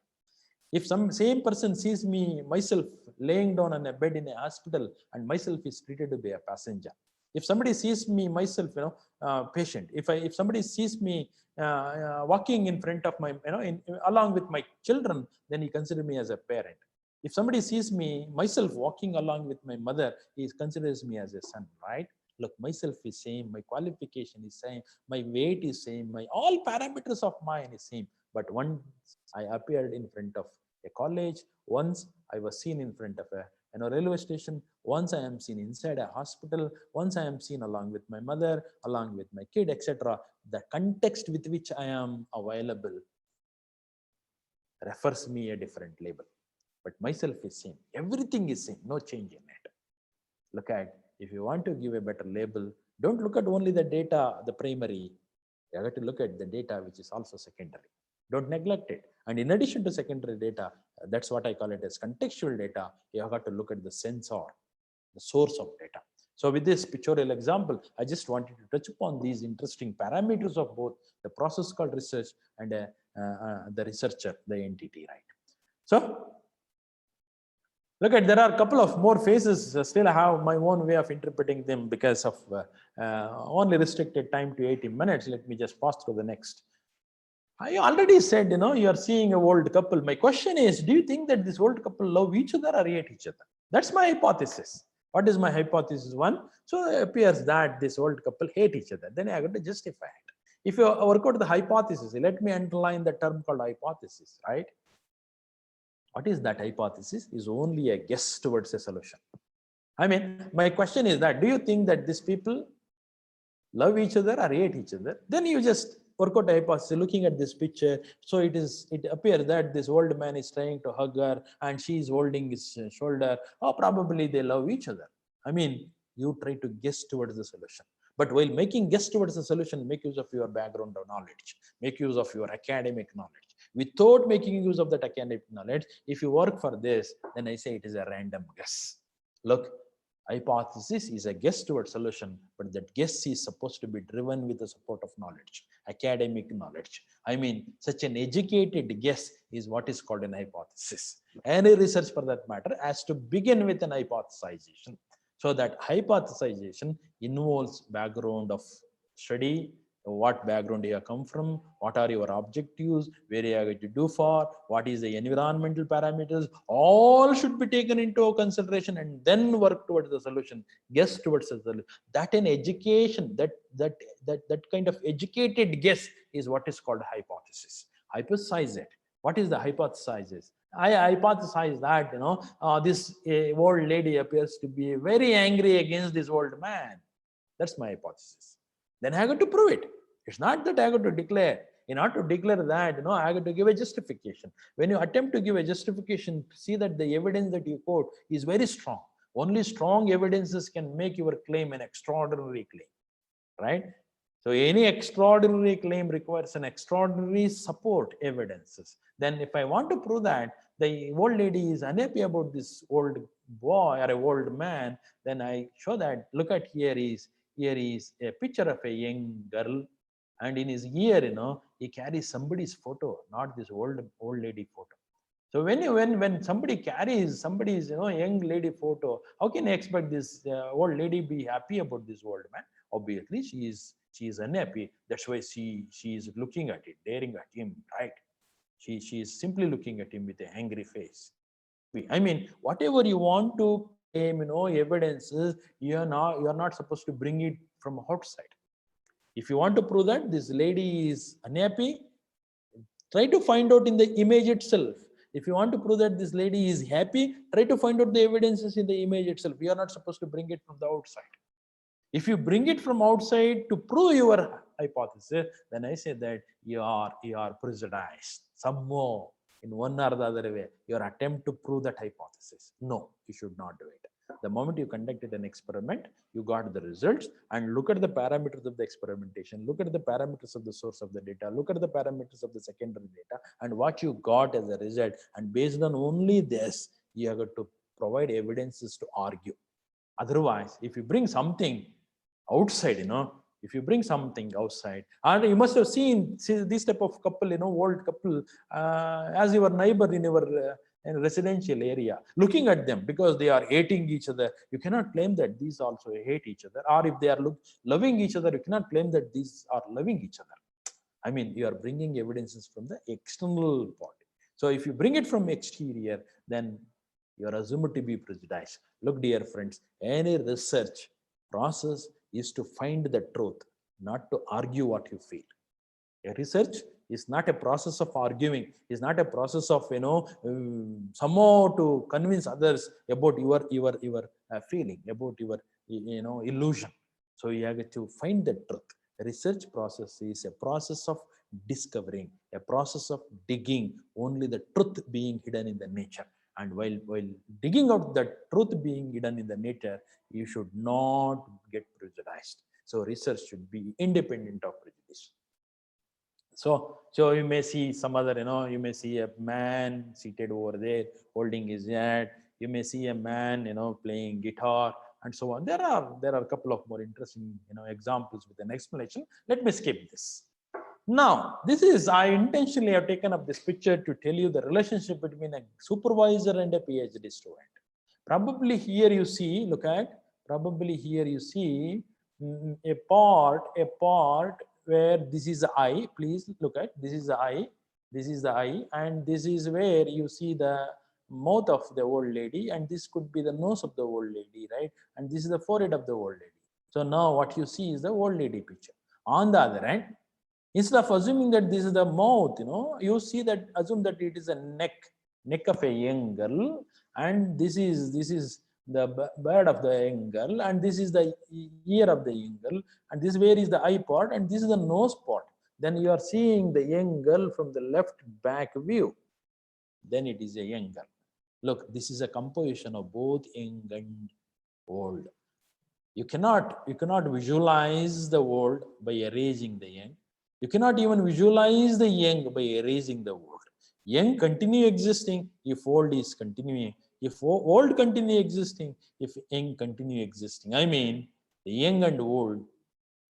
If some same person sees me, myself, laying down on a bed in a hospital and myself is treated to be a passenger. If somebody sees me, myself, patient. If somebody sees me walking in front of my, along with my children, then he considers me as a parent. If somebody sees me, myself, walking along with my mother, he considers me as a son, right? Look, myself is same, my qualification is same, my weight is same, my all parameters of mine is same. But once I appeared in front of a college, once I was seen in front of a railway station, once I am seen inside a hospital, once I am seen along with my mother, along with my kid, etc. The context with which I am available refers me a different label. But myself is same. Everything is same, no change in it. Look at, if you want to give a better label, Don't look at only the data, the primary. You have to look at the data which is also secondary. Don't neglect it. And in addition to secondary data, that's what I call it as contextual data. You have got to look at the sensor, the source of data. So with this pictorial example, I just wanted to touch upon these interesting parameters of both the process called research and the researcher, the entity, right? So look at, there are a couple of more phases. Still I have my own way of interpreting them because of only restricted time to 80 minutes. Let me just pass through the next. I already said, you are seeing a old couple. My question is, do you think that this old couple love each other or hate each other? That's my hypothesis. What is my hypothesis? One, so it appears that this old couple hate each other. Then I got to justify it. If you work out the hypothesis, let me underline the term called hypothesis, right? What is that hypothesis? Is only a guess towards a solution. I mean, my question is that, do you think that these people love each other or hate each other? Then you just work out a hypothesis looking at this picture. So it appears that this old man is trying to hug her and she is holding his shoulder. Oh, probably they love each other. I mean, you try to guess towards the solution. But while making guess towards the solution, make use of your background of knowledge, make use of your academic knowledge. Without making use of that academic knowledge, if you work for this, then I say it is a random guess. Look, hypothesis is a guess towards solution, but that guess is supposed to be driven with the support of knowledge, academic knowledge. I mean, such an educated guess is what is called an hypothesis. Any research for that matter has to begin with an hypothesization. So that hypothesization involves background of study, what background you have come from, what are your objectives, where you are going to do for, what is the environmental parameters, all should be taken into consideration and then work towards the solution, guess towards the solution. That in education, that kind of educated guess is what is called hypothesis. Hypothesize it. What is the hypothesizes? I hypothesize that, this old lady appears to be very angry against this old man. That's my hypothesis. Then I got to prove it. It's not that I got to declare. In order to declare that, I got to give a justification. When you attempt to give a justification, see that the evidence that you quote is very strong. Only strong evidences can make your claim an extraordinary claim, right? So any extraordinary claim requires an extraordinary support evidences. Then if I want to prove that the old lady is unhappy about this old boy or a old man, then I show that, look at here is a picture of a young girl, and in his ear, he carries somebody's photo, not this old lady photo. So when somebody carries somebody's young lady photo, how can I expect this old lady be happy about this old man? Obviously, she is unhappy. That's why she is looking at it, staring at him, right? She is simply looking at him with an angry face. I mean, whatever you want to claim, evidences, you're not supposed to bring it from outside. If you want to prove that this lady is unhappy, try to find out in the image itself. If you want to prove that this lady is happy, try to find out the evidences in the image itself. You are not supposed to bring it from the outside. If you bring it from outside to prove your hypothesis, then I say that you are prejudiced somehow in one or the other way. Your attempt to prove that hypothesis. No, you should not do it. The moment you conducted an experiment, you got the results, and look at the parameters of the experimentation, look at the parameters of the source of the data, look at the parameters of the secondary data, and what you got as a result. And based on only this, you have got to provide evidences to argue. Otherwise, if you bring something outside, if you bring something outside, and you must have seen this type of couple, old couple, as your neighbor in your in residential area, looking at them because they are hating each other. You cannot claim that these also hate each other, or if they are loving each other, you cannot claim that these are loving each other. I mean, you are bringing evidences from the external body. So if you bring it from exterior, then you are assumed to be prejudiced. Look, dear friends, any research process is to find the truth, not to argue what you feel. A research is not a process of arguing, is not a process of somehow to convince others about your feeling, about your illusion. So you have to find the truth. A research process is a process of discovering, a process of digging only the truth being hidden in the nature. And while digging out the truth being hidden in the nature, you should not get prejudiced. So research should be independent of prejudice. So you may see some other, you may see a man seated over there holding his hat. You may see a man, playing guitar and so on. There are a couple of more interesting, examples with an explanation. Let me skip this. Now, I intentionally have taken up this picture to tell you the relationship between a supervisor and a PhD student. Probably here you see, a part where this is the eye. Please look at, this is the eye, and this is where you see the mouth of the old lady, and this could be the nose of the old lady, right? And this is the forehead of the old lady. So now what you see is the old lady picture. On the other hand, instead of assuming that this is the mouth, you see that, assume that it is a neck of a young girl, and this is the bird of the young girl, and this is the ear of the young girl, and this where is the eye part, and this is the nose part. Then you are seeing the young girl from the left back view. Then it is a young girl. Look, this is a composition of both young and old. You cannot visualize the old by erasing the young. You cannot even visualize the young by erasing the old. Young continue existing if old is continuing. If old continue existing, if young continue existing. I mean, the young and old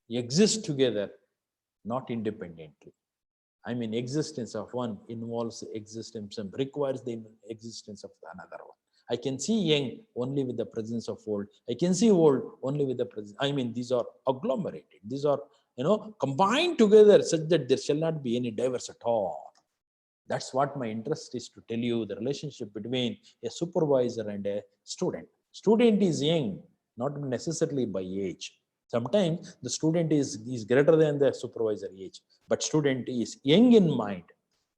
exist together, not independently. I mean, existence of one involves existence and requires the existence of another one. I can see young only with the presence of old. I can see old only with the presence. I mean, these are agglomerated. These are, combined together such that there shall not be any diverse at all. That's what my interest is, to tell you the relationship between a supervisor and a student. Student is young, not necessarily by age. Sometimes the student is greater than the supervisor age, but student is young in mind,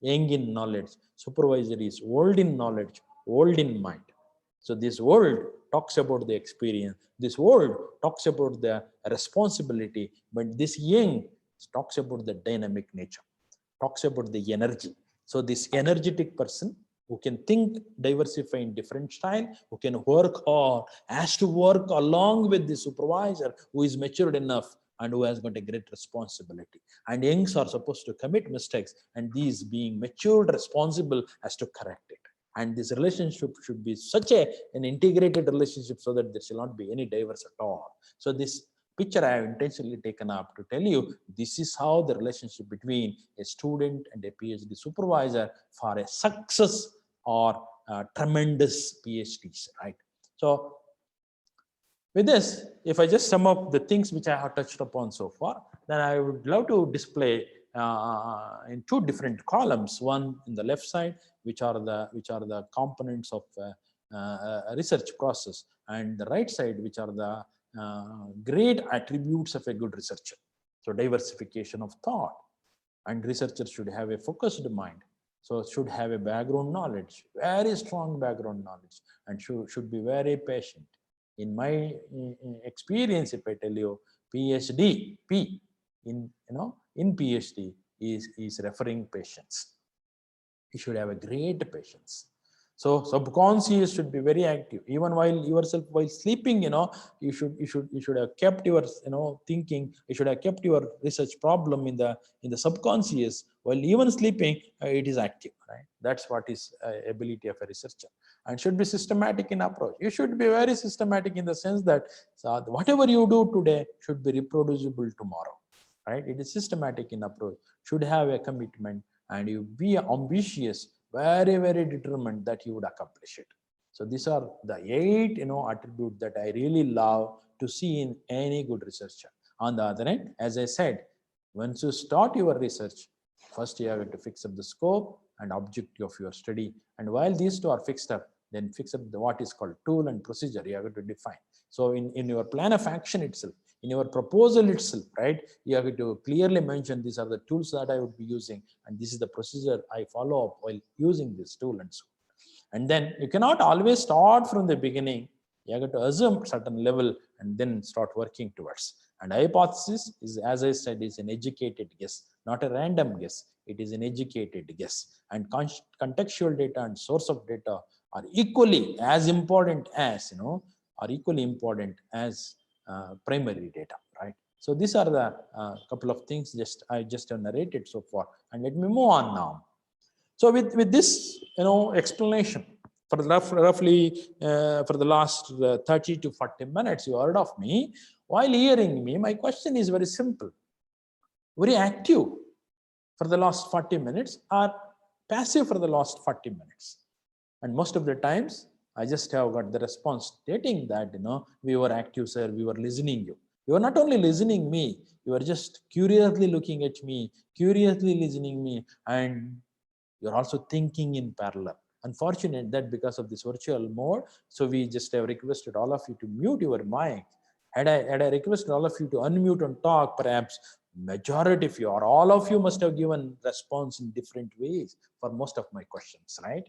young in knowledge. Supervisor is old in knowledge, old in mind. So this world talks about the experience. This world talks about the responsibility, but this young talks about the dynamic nature, talks about the energy. So this energetic person who can think, diversify in different style, who can work hard, has to work along with the supervisor who is matured enough and who has got a great responsibility. And youngs are supposed to commit mistakes, and these being matured, responsible, has to correct it. And this relationship should be such an integrated relationship so that there shall not be any diverse at all. So this picture I have intentionally taken up to tell you this is how the relationship between a student and a PhD supervisor for a success or tremendous PhDs, right? So with this, if I just sum up the things which I have touched upon so far, then I would love to display in two different columns. One in the left side, which are the components of a research process, and the right side, which are the great attributes of a good researcher. So diversification of thought, and researchers should have a focused mind. So should have a background knowledge, very strong background knowledge, and should be very patient. In my experience, if I tell you, PhD, P in PhD is referring patience. You should have a great patience. So subconscious should be very active. Even while sleeping, you should have kept your thinking. You should have kept your research problem in the subconscious while even sleeping. It is active, right? That's what is ability of a researcher, and should be systematic in approach. You should be very systematic in the sense that whatever you do today should be reproducible tomorrow, right? It is systematic in approach. Should have a commitment, and you be ambitious, very, very determined that you would accomplish it. So these are the 8 attributes that I really love to see in any good researcher. On the other hand, as I said, once you start your research, first you have to fix up the scope and objective of your study, and while these two are fixed up, then fix up what is called tool and procedure you have to define. So in your plan of action itself, in your proposal itself, right, you have to clearly mention these are the tools that I would be using, and this is the procedure I follow up while using this tool, and so on. And then you cannot always start from the beginning. You have to assume certain level and then start working towards. And hypothesis is, as I said, is an educated guess, not a random guess. It is an educated guess. And contextual data and source of data are equally as important as primary data, right? So these are the couple of things I just have narrated so far, and let me move on now. So with this explanation for the roughly for the last 30 to 40 minutes you heard of me. While hearing me, my question is very simple, very active for the last 40 minutes or passive for the last 40 minutes. And most of the times I just have got the response stating that we were active, sir, we were listening you. You are not only listening me, you are just curiously looking at me, curiously listening me, and you're also thinking in parallel. Unfortunate that because of this virtual mode, so we just have requested all of you to mute your mic. Had I requested all of you to unmute and talk, perhaps majority of you or all of you must have given response in different ways for most of my questions, right?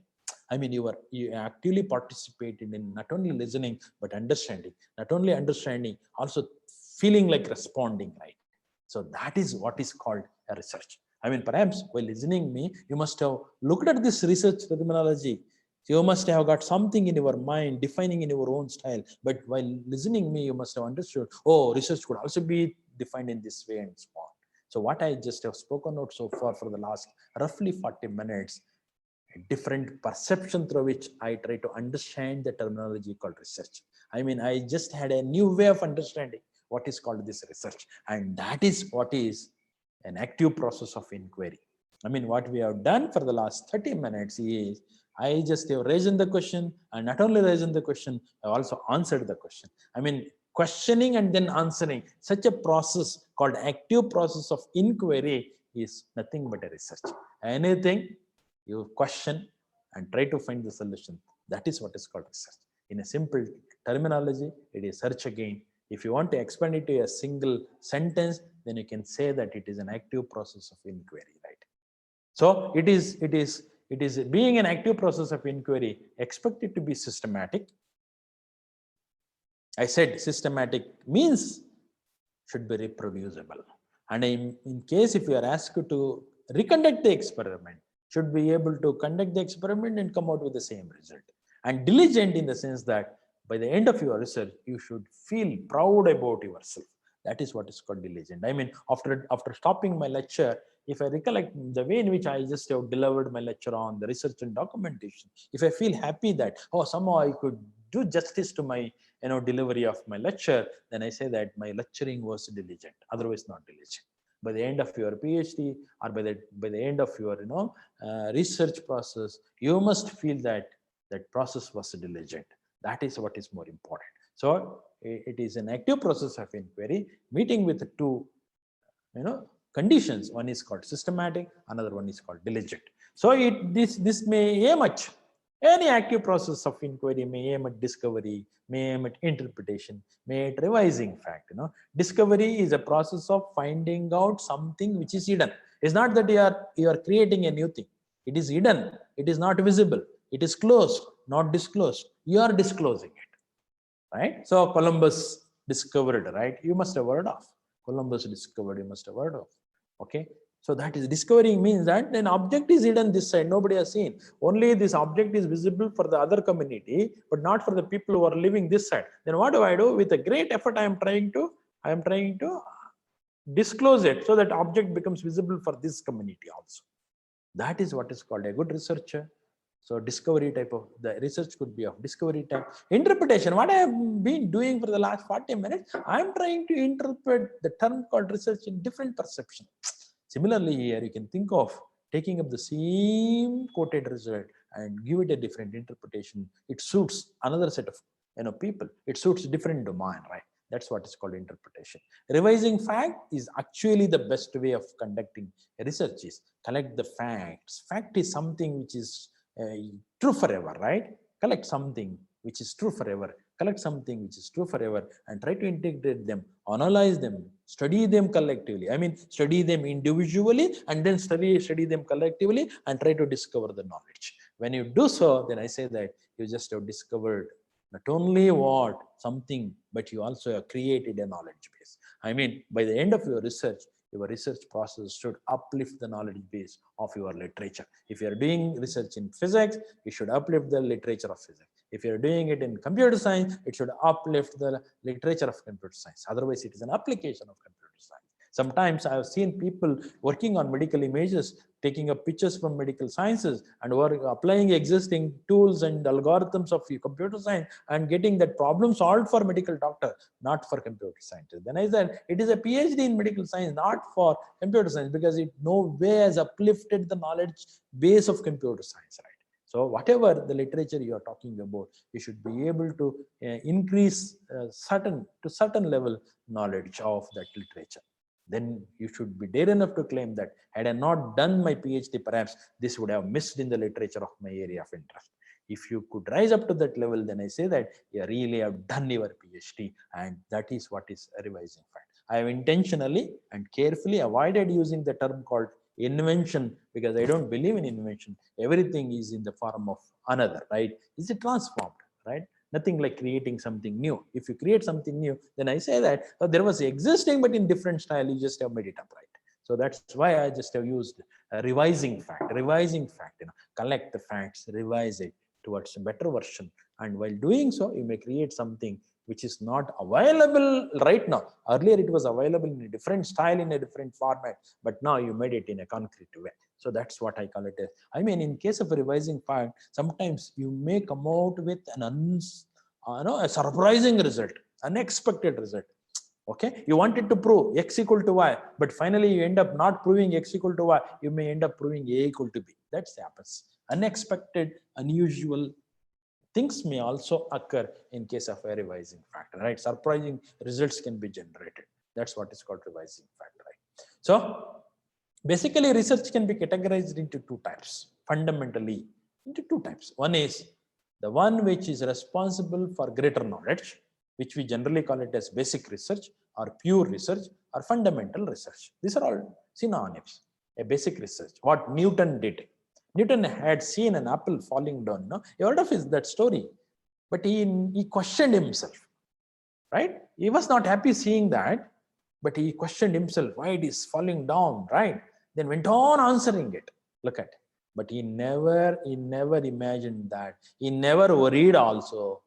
I mean, you actively participated in not only listening but understanding, not only understanding, also feeling like responding, right? So that is what is called a research. I mean, perhaps while listening me, you must have looked at this research terminology. You must have got something in your mind, defining in your own style. But while listening me, you must have understood, oh, research could also be defined in this way and so on. So what I just have spoken out so far for the last roughly 40 minutes, a different perception through which I try to understand the terminology called research. I mean, I just had a new way of understanding what is called this research. And that is what is an active process of inquiry. I mean, what we have done for the last 30 minutes is I just have raised the question, and not only raised the question, I also answered the question. I mean, questioning and then answering, such a process called active process of inquiry is nothing but a research. Anything you question and try to find the solution, that is what is called research. In a simple terminology, it is search again. If you want to expand it to a single sentence, then you can say that it is an active process of inquiry, right? So it is being an active process of inquiry, expect it to be systematic. I said systematic means should be reproducible. And in case if you are asked to reconduct the experiment, should be able to conduct the experiment and come out with the same result. And diligent in the sense that by the end of your research, you should feel proud about yourself. That is what is called diligent. I mean, after stopping my lecture, if I recollect the way in which I just have delivered my lecture on the research and documentation, if I feel happy that, oh, somehow I could do justice to my delivery of my lecture, then I say that my lecturing was diligent, otherwise not diligent. By the end of your PhD or by the end of your research process, you must feel that process was diligent. That is what is more important. So it is an active process of inquiry, meeting with two conditions. One is called systematic, another one is called diligent. So this may aim at any active process of inquiry, may aim at discovery, may aim at interpretation, may at revising fact. Discovery is a process of finding out something which is hidden. It's not that you are creating a new thing. It is hidden. It is not visible. It is closed, not disclosed. You are disclosing it, right? So Columbus discovered, right? You must have heard of. Columbus discovered, you must have heard of. Okay. So that is discovering means that an object is hidden this side, nobody has seen. Only this object is visible for the other community, but not for the people who are living this side. Then what do? With a great effort, I am trying to disclose it so that object becomes visible for this community also. That is what is called a good researcher. So discovery type of the research could be of discovery type. Interpretation, what I have been doing for the last 40 minutes, I am trying to interpret the term called research in different perception. Similarly, here you can think of taking up the same quoted result and give it a different interpretation. It suits another set of people. It suits different domain, right? That's what is called interpretation. Revising fact is actually the best way of conducting research. Is collect the facts. Fact is something which is true forever, right? Collect something which is true forever. Collect something which is true forever and try to integrate them, analyze them, study them collectively. I mean, study them individually and then study them collectively and try to discover the knowledge. When you do so, then I say that you just have discovered not only what something, but you also have created a knowledge base. I mean, by the end of your research process should uplift the knowledge base of your literature. If you are doing research in physics, you should uplift the literature of physics. If you're doing it in computer science, it should uplift the literature of computer science. Otherwise, it is an application of computer science. Sometimes I have seen people working on medical images, taking up pictures from medical sciences and applying existing tools and algorithms of computer science and getting that problem solved for medical doctor, not for computer scientist. Then I said, it is a PhD in medical science, not for computer science, because it no way has uplifted the knowledge base of computer science, right? So whatever the literature you are talking about, you should be able to increase certain level knowledge of that literature. Then you should be dare enough to claim that had I not done my PhD, perhaps this would have missed in the literature of my area of interest. If you could rise up to that level, then I say that you really have done your PhD, and that is what is a revising fact. I have intentionally and carefully avoided using the term called invention, because I don't believe in invention. Everything is in the form of another, right? Is it transformed, right? Nothing like creating something new. If you create something new, then I say that there was existing, but in different style, you just have made it up, right? So that's why I just have used a revising fact, collect the facts, revise it towards a better version. And while doing so, you may create something which is not available right now. Earlier, it was available in a different style, in a different format, but now you made it in a concrete way. So that's what I call it. I mean, in case of a revising fact, sometimes you may come out with a surprising result, unexpected result. Okay, you wanted to prove x equal to y, but finally you end up not proving x equal to y. You may end up proving a equal to b. That's happens. Unexpected, unusual things may also occur in case of a revising factor, right? Surprising results can be generated. That's what is called revising factor, right? So basically, research can be categorized into two types, fundamentally into two types. One is the one which is responsible for greater knowledge, which we generally call it as basic research or pure research or fundamental research. These are all synonyms. A basic research, what Newton did. Newton had seen an apple falling down. No, you heard of that story, but he questioned himself, right? He was not happy seeing that, but he questioned himself why it is falling down, right? Then went on answering it. Look at it. But he never imagined that. He never worried also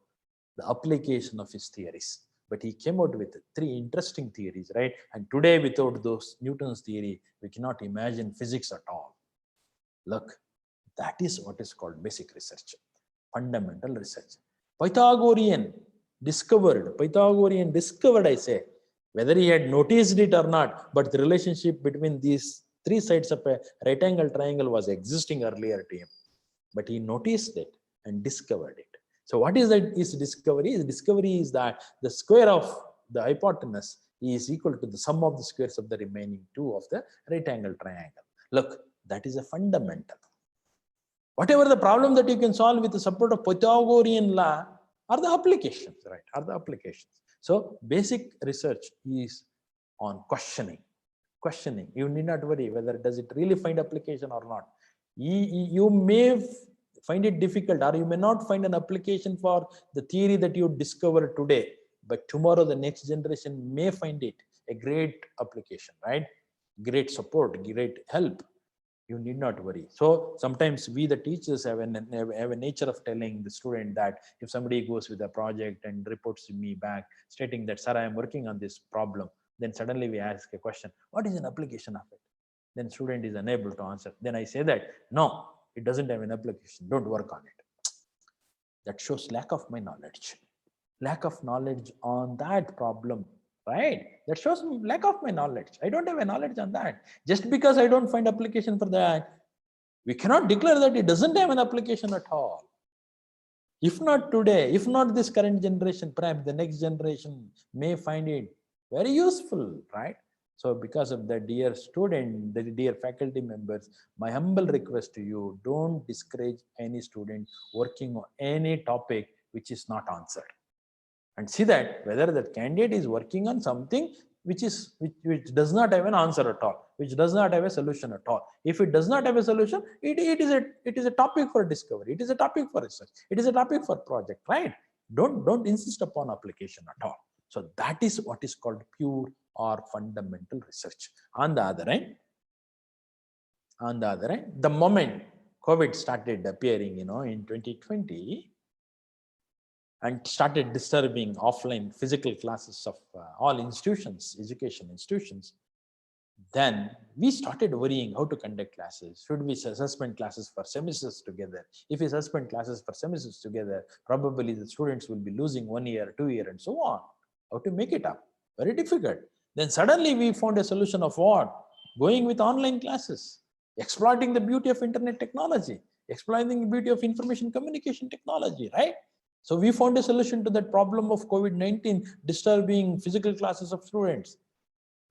the application of his theories. But he came out with three interesting theories, right? And today, without those Newton's theory, we cannot imagine physics at all. Look, that is what is called basic research, fundamental research. Pythagorean discovered, I say, whether he had noticed it or not, but the relationship between these three sides of a right angle triangle was existing earlier to him. But he noticed it and discovered it. So what is that? His discovery? His discovery is that the square of the hypotenuse is equal to the sum of the squares of the remaining two of the right angle triangle. Look, that is a fundamental. Whatever the problem that you can solve with the support of Pythagorean law are the applications, right? Are the applications. So basic research is on questioning. You need not worry whether does it really find application or not. You may find it difficult, or you may not find an application for the theory that you discovered today, but tomorrow the next generation may find it a great application, right? Great support, great help. You need not worry. So sometimes we, the teachers, have a nature of telling the student that if somebody goes with a project and reports to me back stating that, sir, I am working on this problem, then suddenly we ask a question, what is an application of it? Then student is unable to answer. Then I say that, no, it doesn't have an application. Don't work on it. That shows lack of my knowledge. Lack of knowledge on that problem, right? That shows lack of my knowledge. I don't have a knowledge on that. Just because I don't find application for that, we cannot declare that it doesn't have an application at all. If not today, if not this current generation, perhaps the next generation may find it very useful, right? So because of that, dear student, the dear faculty members, my humble request to you, don't discourage any student working on any topic which is not answered. And see that whether that candidate is working on something which does not have an answer at all, which does not have a solution at all. If it does not have a solution, it is a topic for discovery. It is a topic for research. It is a topic for project, right? Don't insist upon application at all. So that is what is called pure or fundamental research. On the other hand, the moment COVID started appearing, in 2020, and started disturbing offline physical classes of all institutions, education institutions, then we started worrying how to conduct classes. Should we suspend classes for semesters together? If we suspend classes for semesters together, probably the students will be losing 1 year, 2 years, and so on. How to make it up? Very difficult. Then suddenly we found a solution of what? Going with online classes, exploiting the beauty of internet technology, exploiting the beauty of information communication technology, right? So we found a solution to that problem of COVID-19 disturbing physical classes of students.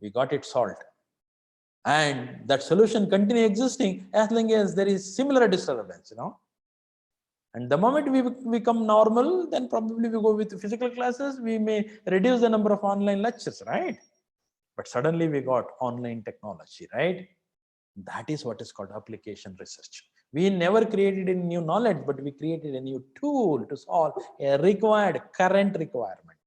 We got it solved. And that solution continue existing as long as there is similar disturbance, And the moment we become normal, then probably we go with physical classes, we may reduce the number of online lectures, right? But suddenly we got online technology, right? That is what is called application research. We never created a new knowledge, but we created a new tool to solve a current requirement.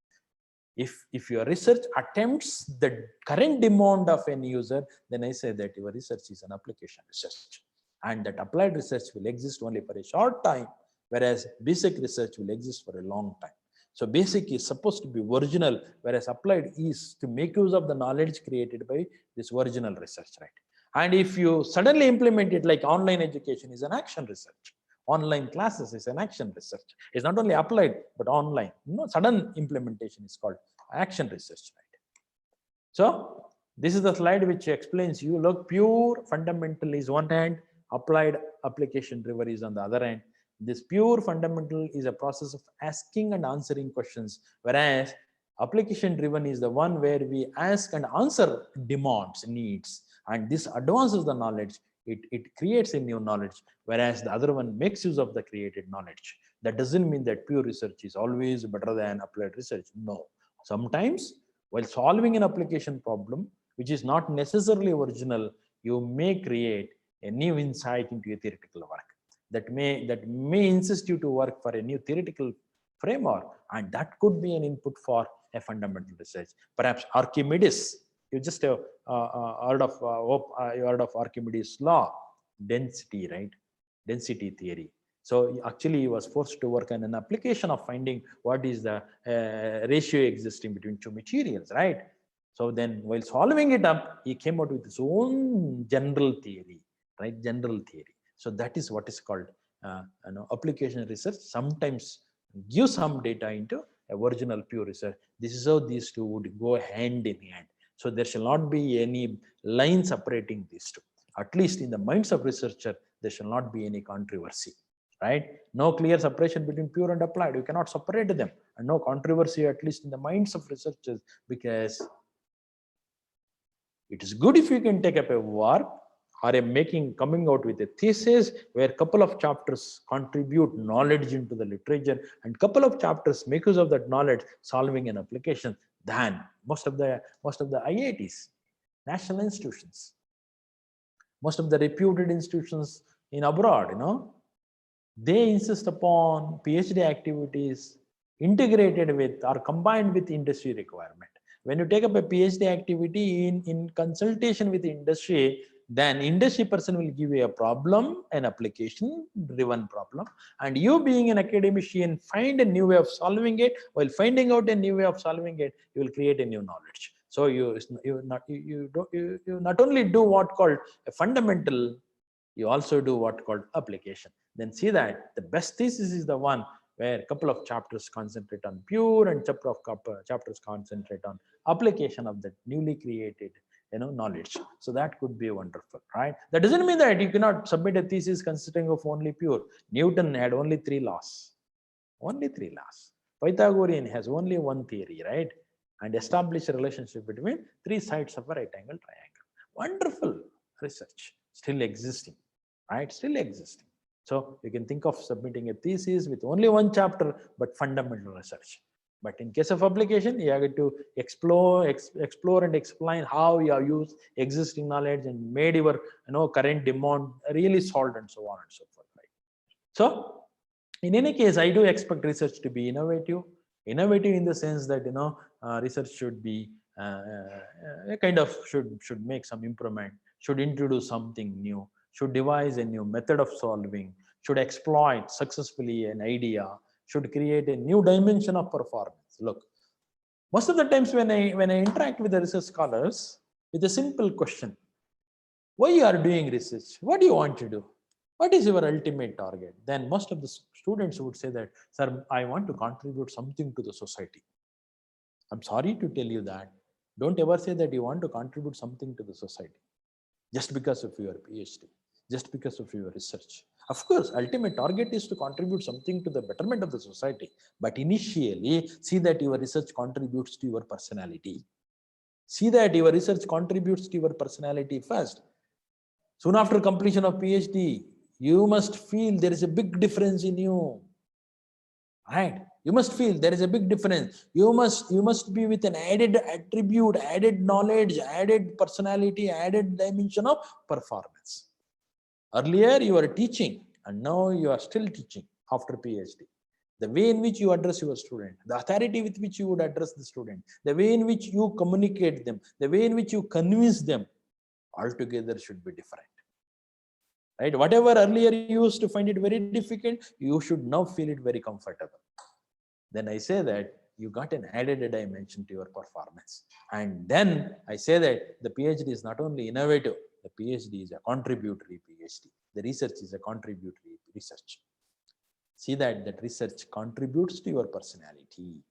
If your research attempts the current demand of an user, then I say that your research is an application research. And that applied research will exist only for a short time, whereas basic research will exist for a long time. So basic is supposed to be original, whereas applied is to make use of the knowledge created by this original research, right? And if you suddenly implement it, like online education is an action research, online classes is an action research. It's not only applied, but online. Sudden implementation is called action research, right? So this is the slide which explains you, look, pure fundamental is one hand, applied application driven is on the other hand. This pure fundamental is a process of asking and answering questions, whereas application driven is the one where we ask and answer demands, needs, and this advances the knowledge. It creates a new knowledge, whereas the other one makes use of the created knowledge. That doesn't mean that pure research is always better than applied research. No. Sometimes, while solving an application problem, which is not necessarily original, you may create a new insight into a theoretical work that may insist you to work for a new theoretical framework, and that could be an input for a fundamental research. Perhaps Archimedes, you just heard of Archimedes' law, density, right? Density theory. So actually, he was forced to work on an application of finding what is the ratio existing between two materials, right? So then, while solving it up, he came out with his own general theory, right? General theory. So that is what is called application research. Sometimes give some data into a original pure research. This is how these two would go hand in hand. So there shall not be any line separating these two. At least in the minds of researcher, there shall not be any controversy, right? No clear separation between pure and applied. You cannot separate them, and no controversy, at least in the minds of researchers, because it is good if you can take up a work or coming out with a thesis where a couple of chapters contribute knowledge into the literature and couple of chapters make use of that knowledge solving an application. Than most of the IITs, national institutions, most of the reputed institutions in abroad, they insist upon PhD activities integrated with or combined with industry requirement. When you take up a PhD activity in consultation with industry, then industry person will give you a problem, an application driven problem, and you being an academician find a new way of solving it. While finding out a new way of solving it, you will create a new knowledge. So you not only do what called a fundamental, you also do what called application. Then see that the best thesis is the one where a couple of chapters concentrate on pure and chapters concentrate on application of that newly created knowledge. So that could be wonderful, right? That doesn't mean that you cannot submit a thesis consisting of only pure. Newton had only 3 laws. Only 3 laws. Pythagorean has only one theory, right? And established a relationship between 3 sides of a right angle triangle. Wonderful research, still existing, right? Still existing. So you can think of submitting a thesis with only one chapter, but fundamental research. But in case of application, you have to explore and explain how you have used existing knowledge and made your current demand really solved and so on and so forth. Right? So in any case, I do expect research to be innovative in the sense that research should be should make some improvement, should introduce something new, should devise a new method of solving, should exploit successfully an idea, should create a new dimension of performance. Look, most of the times when I interact with the research scholars with a simple question, why you are doing research? What do you want to do? What is your ultimate target? Then most of the students would say that, sir, I want to contribute something to the society. I'm sorry to tell you that. Don't ever say that you want to contribute something to the society just because of your PhD, just because of your research. Of course, ultimate target is to contribute something to the betterment of the society. But initially, see that your research contributes to your personality. See that your research contributes to your personality first. Soon after completion of PhD, you must feel there is a big difference in you. Right? You must feel there is a big difference. You must be with an added attribute, added knowledge, added personality, added dimension of performance. Earlier you were teaching and now you are still teaching after PhD. The way in which you address your student, the authority with which you would address the student, the way in which you communicate them, the way in which you convince them, altogether should be different. Right? Whatever earlier you used to find it very difficult, you should now feel it very comfortable. Then I say that you got an added dimension to your performance. And then I say that the PhD is not only innovative, the PhD is a contributory PhD. The research is a contributory research. See that research contributes to your personality.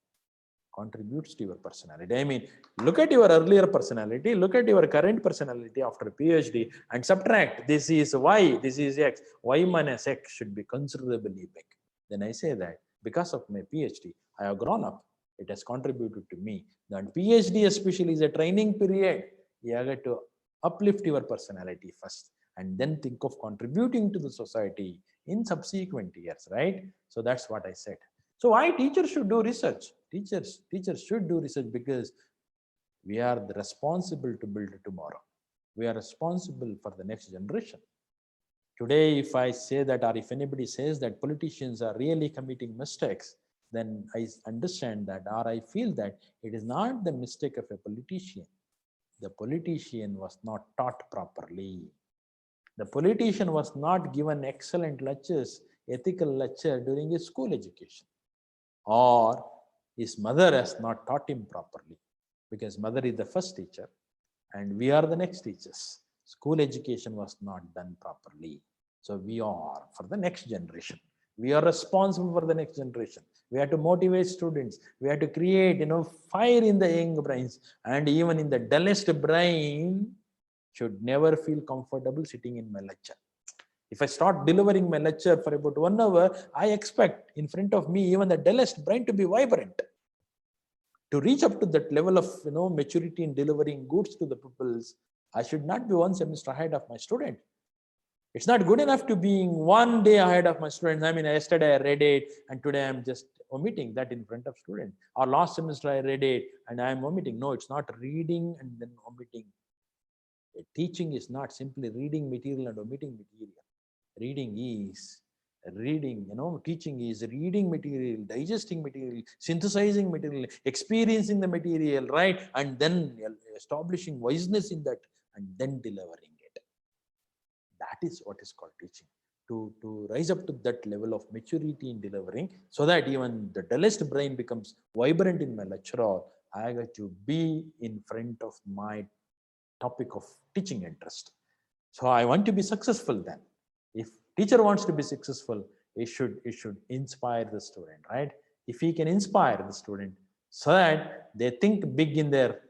Contributes to your personality. I mean, look at your earlier personality, look at your current personality after PhD and subtract. This is Y, this is X. Y minus X should be considerably big. Then I say that because of my PhD, I have grown up. It has contributed to me. Then PhD especially is a training period. You have to uplift your personality first and then think of contributing to the society in subsequent years, right? So that's what I said. So why teachers should do research? Teachers should do research because we are responsible to build tomorrow. We are responsible for the next generation. Today, if I say that, or if anybody says that politicians are really committing mistakes, then I understand that, or I feel that it is not the mistake of a politician. The politician was not taught properly. The politician was not given excellent lectures, ethical lecture during his school education. Or his mother has not taught him properly, because mother is the first teacher and we are the next teachers. School education was not done properly. So we are for the next generation. We are responsible for the next generation. We have to motivate students. We have to create, fire in the young brains. And even in the dullest brain should never feel comfortable sitting in my lecture. If I start delivering my lecture for about 1 hour, I expect in front of me even the dullest brain to be vibrant. To reach up to that level of maturity in delivering goods to the pupils, I should not be 1 semester ahead of my student. It's not good enough to being 1 day ahead of my students. I mean, yesterday I read it and today I'm just omitting that in front of students. Or last semester I read it and I'm omitting. No, it's not reading and then omitting. Teaching is not simply reading material and omitting material. Reading is reading, teaching is reading material, digesting material, synthesizing material, experiencing the material, right? And then establishing wiseness in that and then delivering it. That is what is called teaching. To rise up to that level of maturity in delivering, so that even the dullest brain becomes vibrant in my lecture, or I got to be in front of my topic of teaching interest. So I want to be successful then. If teacher wants to be successful, it should inspire the student, right? If he can inspire the student so that they think big in their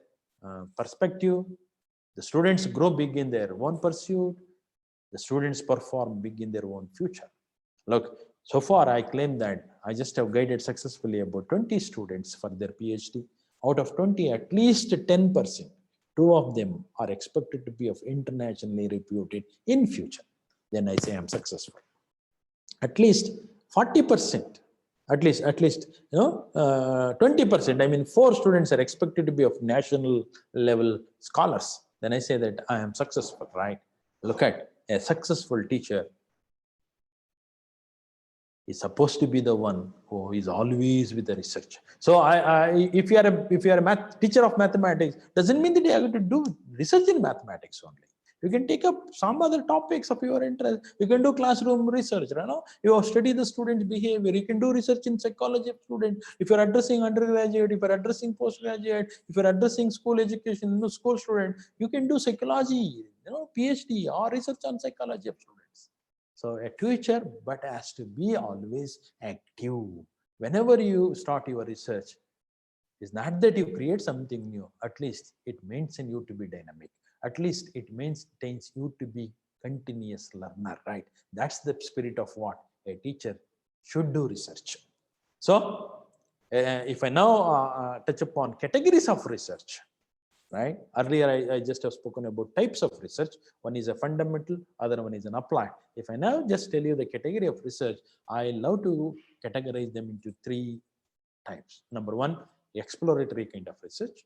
perspective, the students grow big in their own pursuit, the students perform big in their own future. Look, so far I claim that I just have guided successfully about 20 students for their PhD. Out of 20, at least 10%, 2 of them are expected to be of internationally reputed in future. Then I say I'm successful. At least 40%, at least 20%. I mean, 4 students are expected to be of national level scholars. Then I say that I am successful, right? Look at a successful teacher is supposed to be the one who is always with the research. So if you are a teacher of mathematics, doesn't mean that you have to do research in mathematics only. You can take up some other topics of your interest. You can do classroom research, you know. You study the student's behavior. You can do research in psychology of students. If you're addressing undergraduate, if you're addressing postgraduate, if you're addressing school education, you know, school student, you can do psychology, you know, PhD or research on psychology of students. So a teacher, but has to be always active. Whenever you start your research, it's not that you create something new. At least it maintains you to be dynamic. At least it maintains you to be continuous learner, right? That's the spirit of what a teacher should do research. So if I now touch upon categories of research, right? Earlier, I just have spoken about types of research. One is a fundamental, other one is an applied. If I now just tell you the category of research, I love to categorize them into three types. Number one, exploratory kind of research.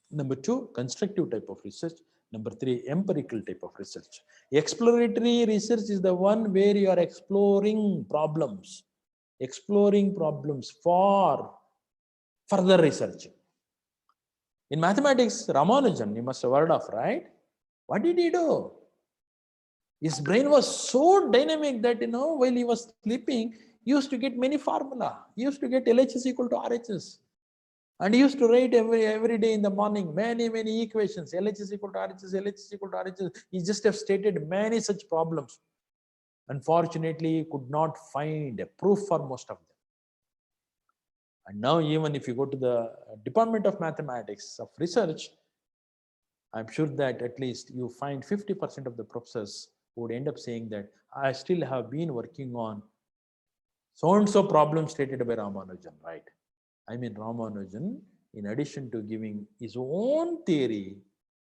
Number two, constructive type of research. Number three, empirical type of research. Exploratory research is the one where you are exploring problems for further research. In mathematics, Ramanujan, you must have heard of, right? What did he do? His brain was so dynamic that, you know, while he was sleeping, he used to get many formula. He used to get LHS equal to RHS. And he used to write every day in the morning, many equations, LHS equal to RHS, LHS equal to RHS. He just have stated many such problems. Unfortunately, he could not find a proof for most of them. And now, even if you go to the Department of Mathematics of Research, I'm sure that at least you find 50% of the professors who would end up saying that I still have been working on so-and-so problem stated by Ramanujan, right? I mean, Ramanujan, in addition to giving his own theory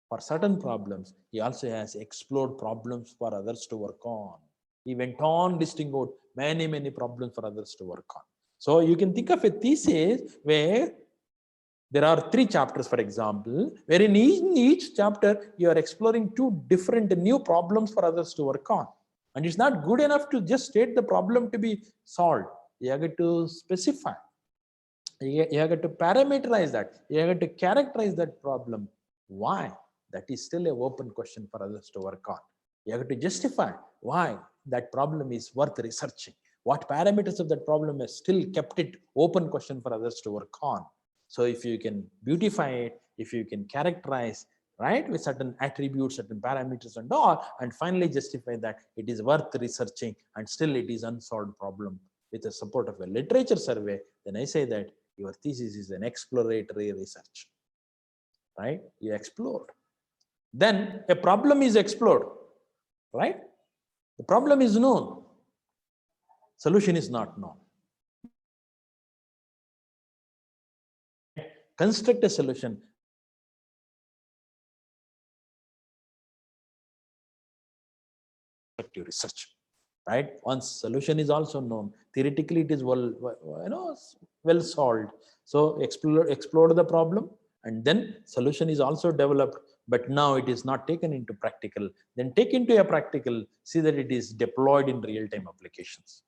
for certain problems, he also has explored problems for others to work on. He went on listing out many problems for others to work on. So you can think of a thesis where there are 3 chapters, for example, where in each chapter, you are exploring 2 different new problems for others to work on. And it's not good enough to just state the problem to be solved. You have to specify. You have to parameterize that. You have to characterize that problem. Why? That is still an open question for others to work on. You have to justify why that problem is worth researching. What parameters of that problem has still kept it open question for others to work on. So if you can beautify it, if you can characterize, right, with certain attributes, certain parameters and all, and finally justify that it is worth researching and still it is unsolved problem with the support of a literature survey, then I say that your thesis is an exploratory research, right? You explored. Then a problem is explored, right? The problem is known. Solution is not known. Construct a solution. Research, right? Once solution is also known, theoretically it is well solved. So explore the problem, and then solution is also developed, but now it is not taken into practical. Then take into a practical, see that it is deployed in real-time applications.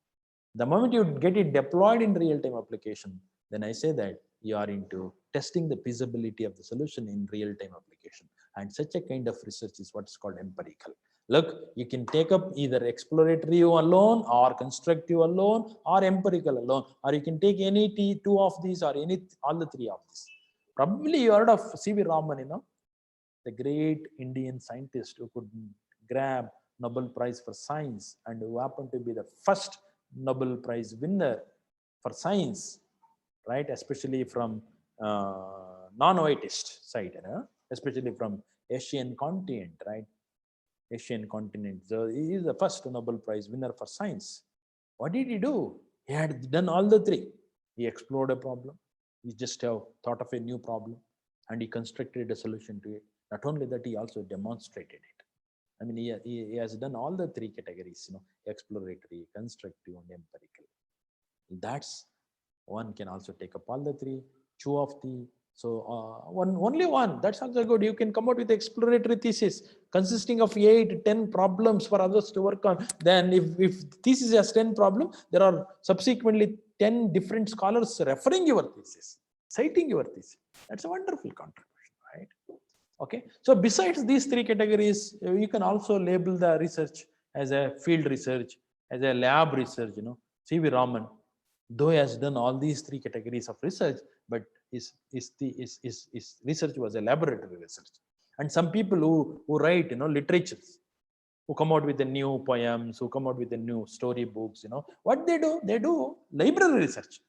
The moment you get it deployed in real-time application, then I say that you are into testing the feasibility of the solution in real-time application. And such a kind of research is what's called empirical. Look, you can take up either exploratory alone or constructive alone or empirical alone, or you can take any 2 of these or all the 3 of these. Probably you heard of C.V. Raman, you know, the great Indian scientist who could grab Nobel Prize for Science and who happened to be the first Nobel Prize winner for science, right? Especially from non-whiteist side, you know? Especially from Asian continent, right? Asian continent. So he is the first Nobel Prize winner for science. What did he do? He had done all the 3. He explored a problem. He just have thought of a new problem and he constructed a solution to it. Not only that, he also demonstrated it. I mean, he has done all the 3 categories, you know, exploratory, constructive, and empirical. That's one can also take up all the 3, 2 of the. So only one, that's also good. You can come out with exploratory thesis consisting of 8, 10 problems for others to work on. Then if thesis has 10 problems, there are subsequently 10 different scholars referring your thesis, citing your thesis. That's a wonderful contribution, right? Okay, so besides these three categories, you can also label the research as a field research, as a lab research. C.V. Raman, though he has done all these three categories of research, but his research was a laboratory research. And some people who write, literatures, who come out with the new poems, who come out with the new storybooks, what they do? They do library research,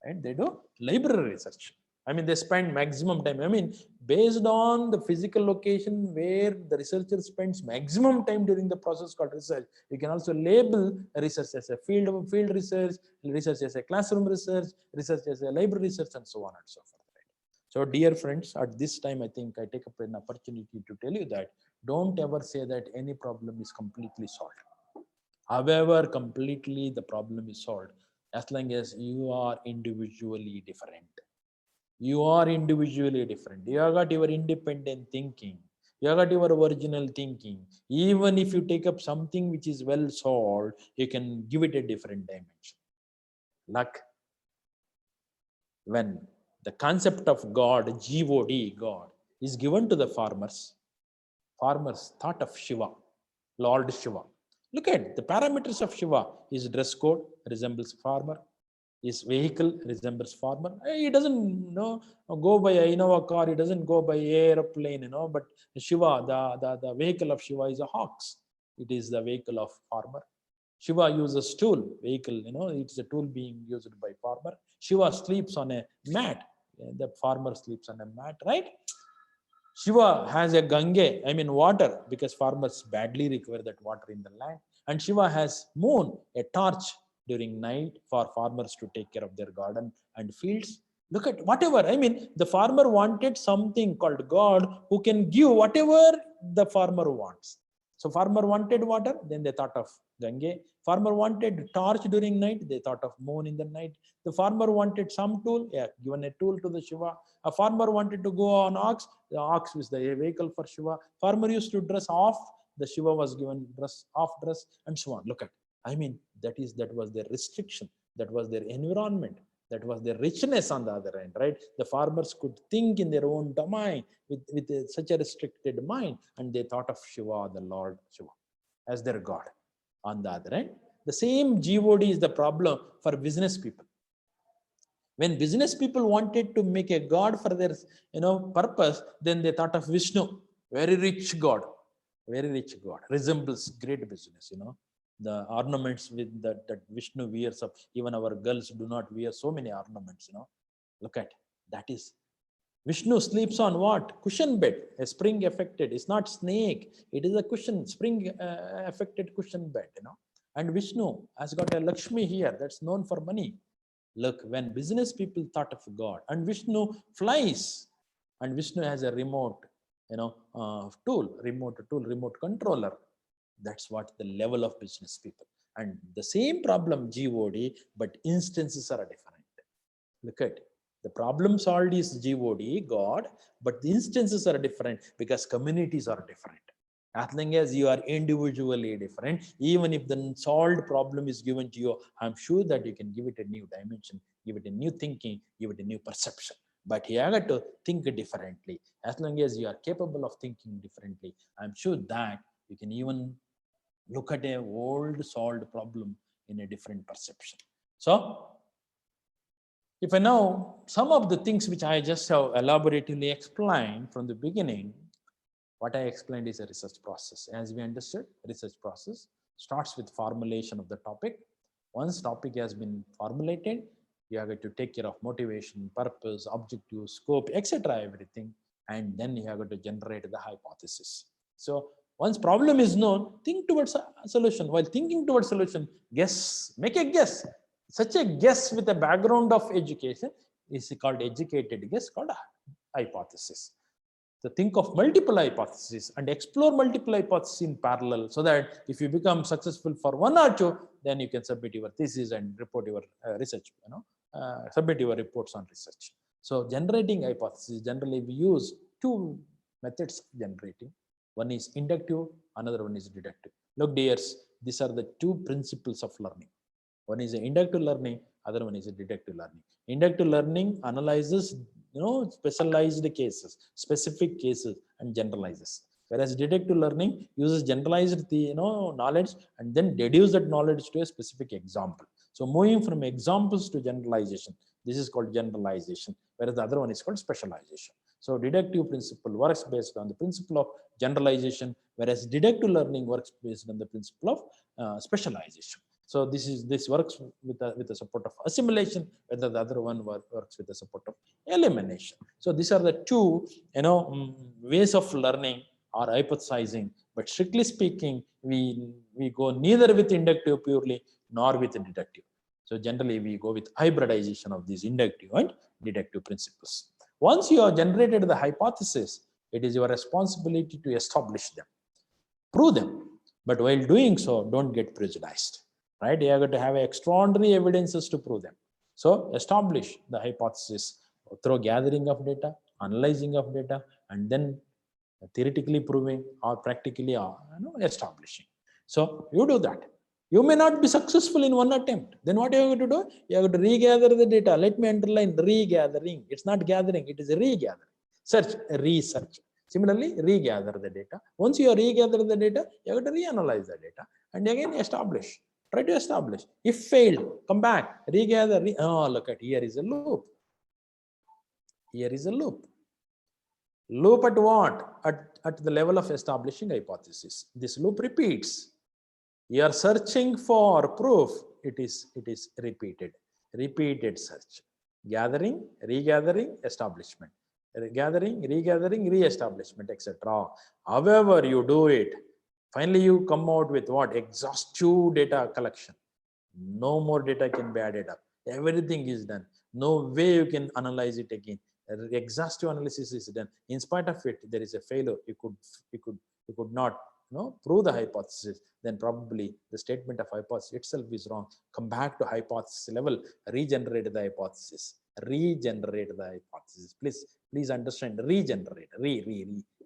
right? They do library research. I mean, they spend maximum time. I mean, based on the physical location where the researcher spends maximum time during the process called research, you can also label research as a field research, research as a classroom research as a library research, and so on and so forth. Right? So, dear friends, at this time, I think I take up an opportunity to tell you that don't ever say that any problem is completely solved. However, completely the problem is solved as long as you are individually different. You are individually different. You have got your independent thinking. You have got your original thinking. Even if you take up something which is well solved, you can give it a different dimension. Like when the concept of God, God, God, is given to the farmers thought of Shiva, Lord Shiva. Look at the parameters of Shiva. His dress code resembles farmer. His vehicle resembles farmer. He doesn't go by a Innova car. He doesn't go by airplane. But Shiva, the vehicle of Shiva is a ox. It is the vehicle of farmer. Shiva uses tool vehicle. It's a tool being used by farmer. Shiva sleeps on a mat. The farmer sleeps on a mat, right? Shiva has a Gange, I mean water, because farmers badly require that water in the land. And Shiva has moon, a torch during night for farmers to take care of their garden and fields. Look at whatever. I mean, the farmer wanted something called God who can give whatever the farmer wants. So farmer wanted water, then they thought of Gange. Farmer wanted torch during night, they thought of moon in the night. The farmer wanted some tool, yeah, given a tool to the Shiva. A farmer wanted to go on ox, the ox is the vehicle for Shiva. Farmer used to dress off, the Shiva was given dress off dress, and so on. Look at, I mean, that was their restriction, that was their environment, that was their richness on the other end, right? The farmers could think in their own domain with such a restricted mind, and they thought of Shiva, the Lord Shiva, as their God. On the other end, the same God is the problem for business people. When business people wanted to make a god for their purpose, then they thought of Vishnu, very rich god, resembles great business. The ornaments with that Vishnu wears up. Even our girls do not wear so many ornaments. Look at that is Vishnu sleeps on what? Cushion bed, a spring affected. It's not snake. It is a cushion, spring affected cushion bed. And Vishnu has got a Lakshmi here that's known for money. Look, when business people thought of God, and Vishnu flies, and Vishnu has a remote, remote controller. That's what the level of business people. And the same problem, God, but instances are different. Look at the problem solved is God, God, but the instances are different because communities are different. As long as you are individually different, even if the solved problem is given to you, I'm sure that you can give it a new dimension, give it a new thinking, give it a new perception. But you have to think differently. As long as you are capable of thinking differently, I'm sure that you can even look at a old solved problem in a different perception. So, if I know some of the things which I just have elaboratively explained from the beginning, what I explained is a research process. As we understood, research process starts with formulation of the topic. Once topic has been formulated, you have to take care of motivation, purpose, objective, scope, etc. everything. And then you have to generate the hypothesis. So once problem is known, think towards a solution. While thinking towards solution, guess, make a guess. Such a guess with a background of education is called educated guess, called a hypothesis. So think of multiple hypotheses and explore multiple hypotheses in parallel, so that if you become successful for one or two, then you can submit your thesis and report your research, submit your reports on research. So generating hypotheses, generally we use two methods of generating. One is inductive, another one is deductive. Look, dears, these are the two principles of learning. One is inductive learning, other one is deductive learning. Inductive learning analyzes specialized cases, specific cases, and generalizes. Whereas deductive learning uses generalized knowledge and then deduce that knowledge to a specific example. So moving from examples to generalization, this is called generalization, whereas the other one is called specialization. So deductive principle works based on the principle of generalization, whereas deductive learning works based on the principle of specialization. So this works with the support of assimilation, whether the other one works with the support of elimination. So these are the two ways of learning or hypothesizing. But strictly speaking, we go neither with inductive purely nor with deductive. So generally we go with hybridization of these inductive and deductive principles. Once you have generated the hypothesis, it is your responsibility to establish them, prove them. But while doing so, don't get prejudiced, right? You have got to have extraordinary evidences to prove them. So establish the hypothesis through gathering of data, analyzing of data, and then theoretically proving or practically establishing. So you do that. You may not be successful in one attempt. Then what you have to do? You have to regather the data. Let me underline regathering. It's not gathering, it is a regathering. Search, research. Similarly, regather the data. Once you regather the data, you have to reanalyze the data and again establish. Try to establish. If failed, come back, regather. Oh, look at here is a loop. Here is a loop. Loop at what? At the level of establishing hypothesis. This loop repeats. You are searching for proof. It is repeated search. Gathering, regathering, establishment. Gathering, regathering, re-establishment, etc. However you do it, finally you come out with what? Exhaustive data collection. No more data can be added up. Everything is done. No way you can analyze it again. Exhaustive analysis is done. In spite of it, there is a failure. You could not prove the hypothesis. Then probably the statement of hypothesis itself is wrong. Come back to hypothesis level. Regenerate the hypothesis. Regenerate the hypothesis. Please understand. Regenerate. Re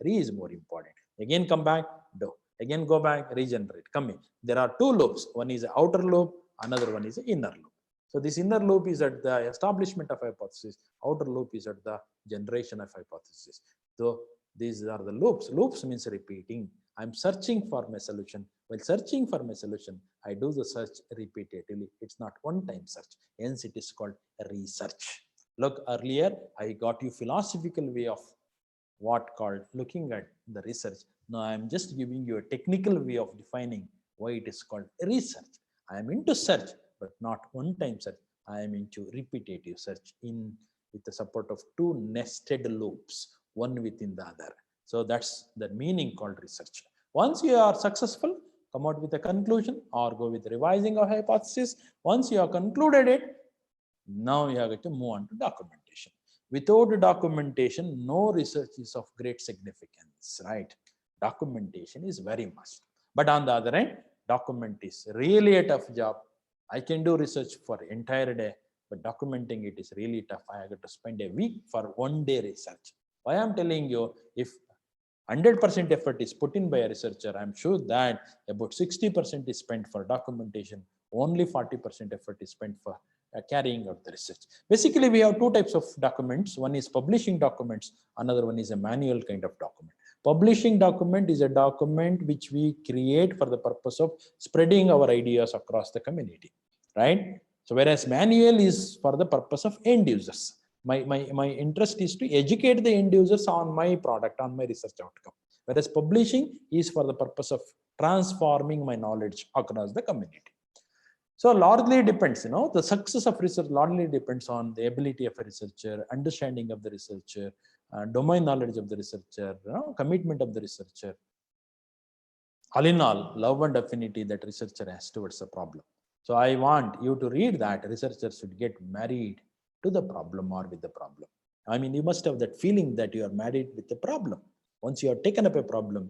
is more important. Again, come back. Do. Again, go back. Regenerate. Come in. There are two loops. One is an outer loop. Another one is an inner loop. So this inner loop is at the establishment of hypothesis. Outer loop is at the generation of hypothesis. So these are the loops. Loops means repeating. I'm searching for my solution. While searching for my solution, I do the search repeatedly. It's not one-time search. Hence, it is called research. Look, earlier I got you philosophical way of what called looking at the research. Now I'm just giving you a technical way of defining why it is called research. I am into search, but not one-time search. I am into repetitive search with the support of two nested loops, one within the other. So that's the meaning called research. Once you are successful, come out with a conclusion or go with revising a hypothesis. Once you have concluded it, now you have to move on to documentation. Without documentation, no research is of great significance, right? Documentation is very must. But on the other hand, document is really a tough job. I can do research for entire day, but documenting it is really tough. I have to spend a week for one day research. Why I'm telling you, if 100% effort is put in by a researcher, I'm sure that about 60% is spent for documentation. Only 40% effort is spent for carrying out the research. Basically, we have two types of documents. One is publishing documents. Another one is a manual kind of document. Publishing document is a document which we create for the purpose of spreading our ideas across the community, right? So whereas manual is for the purpose of end users. My interest is to educate the end users on my product, on my research outcome. Whereas publishing is for the purpose of transforming my knowledge across the community. So largely depends, the success of research largely depends on the ability of a researcher, understanding of the researcher, domain knowledge of the researcher, commitment of the researcher. All in all, love and affinity that researcher has towards the problem. So I want you to read that researchers should get married to the problem or with the problem. I mean, you must have that feeling that you are married with the problem. Once you have taken up a problem,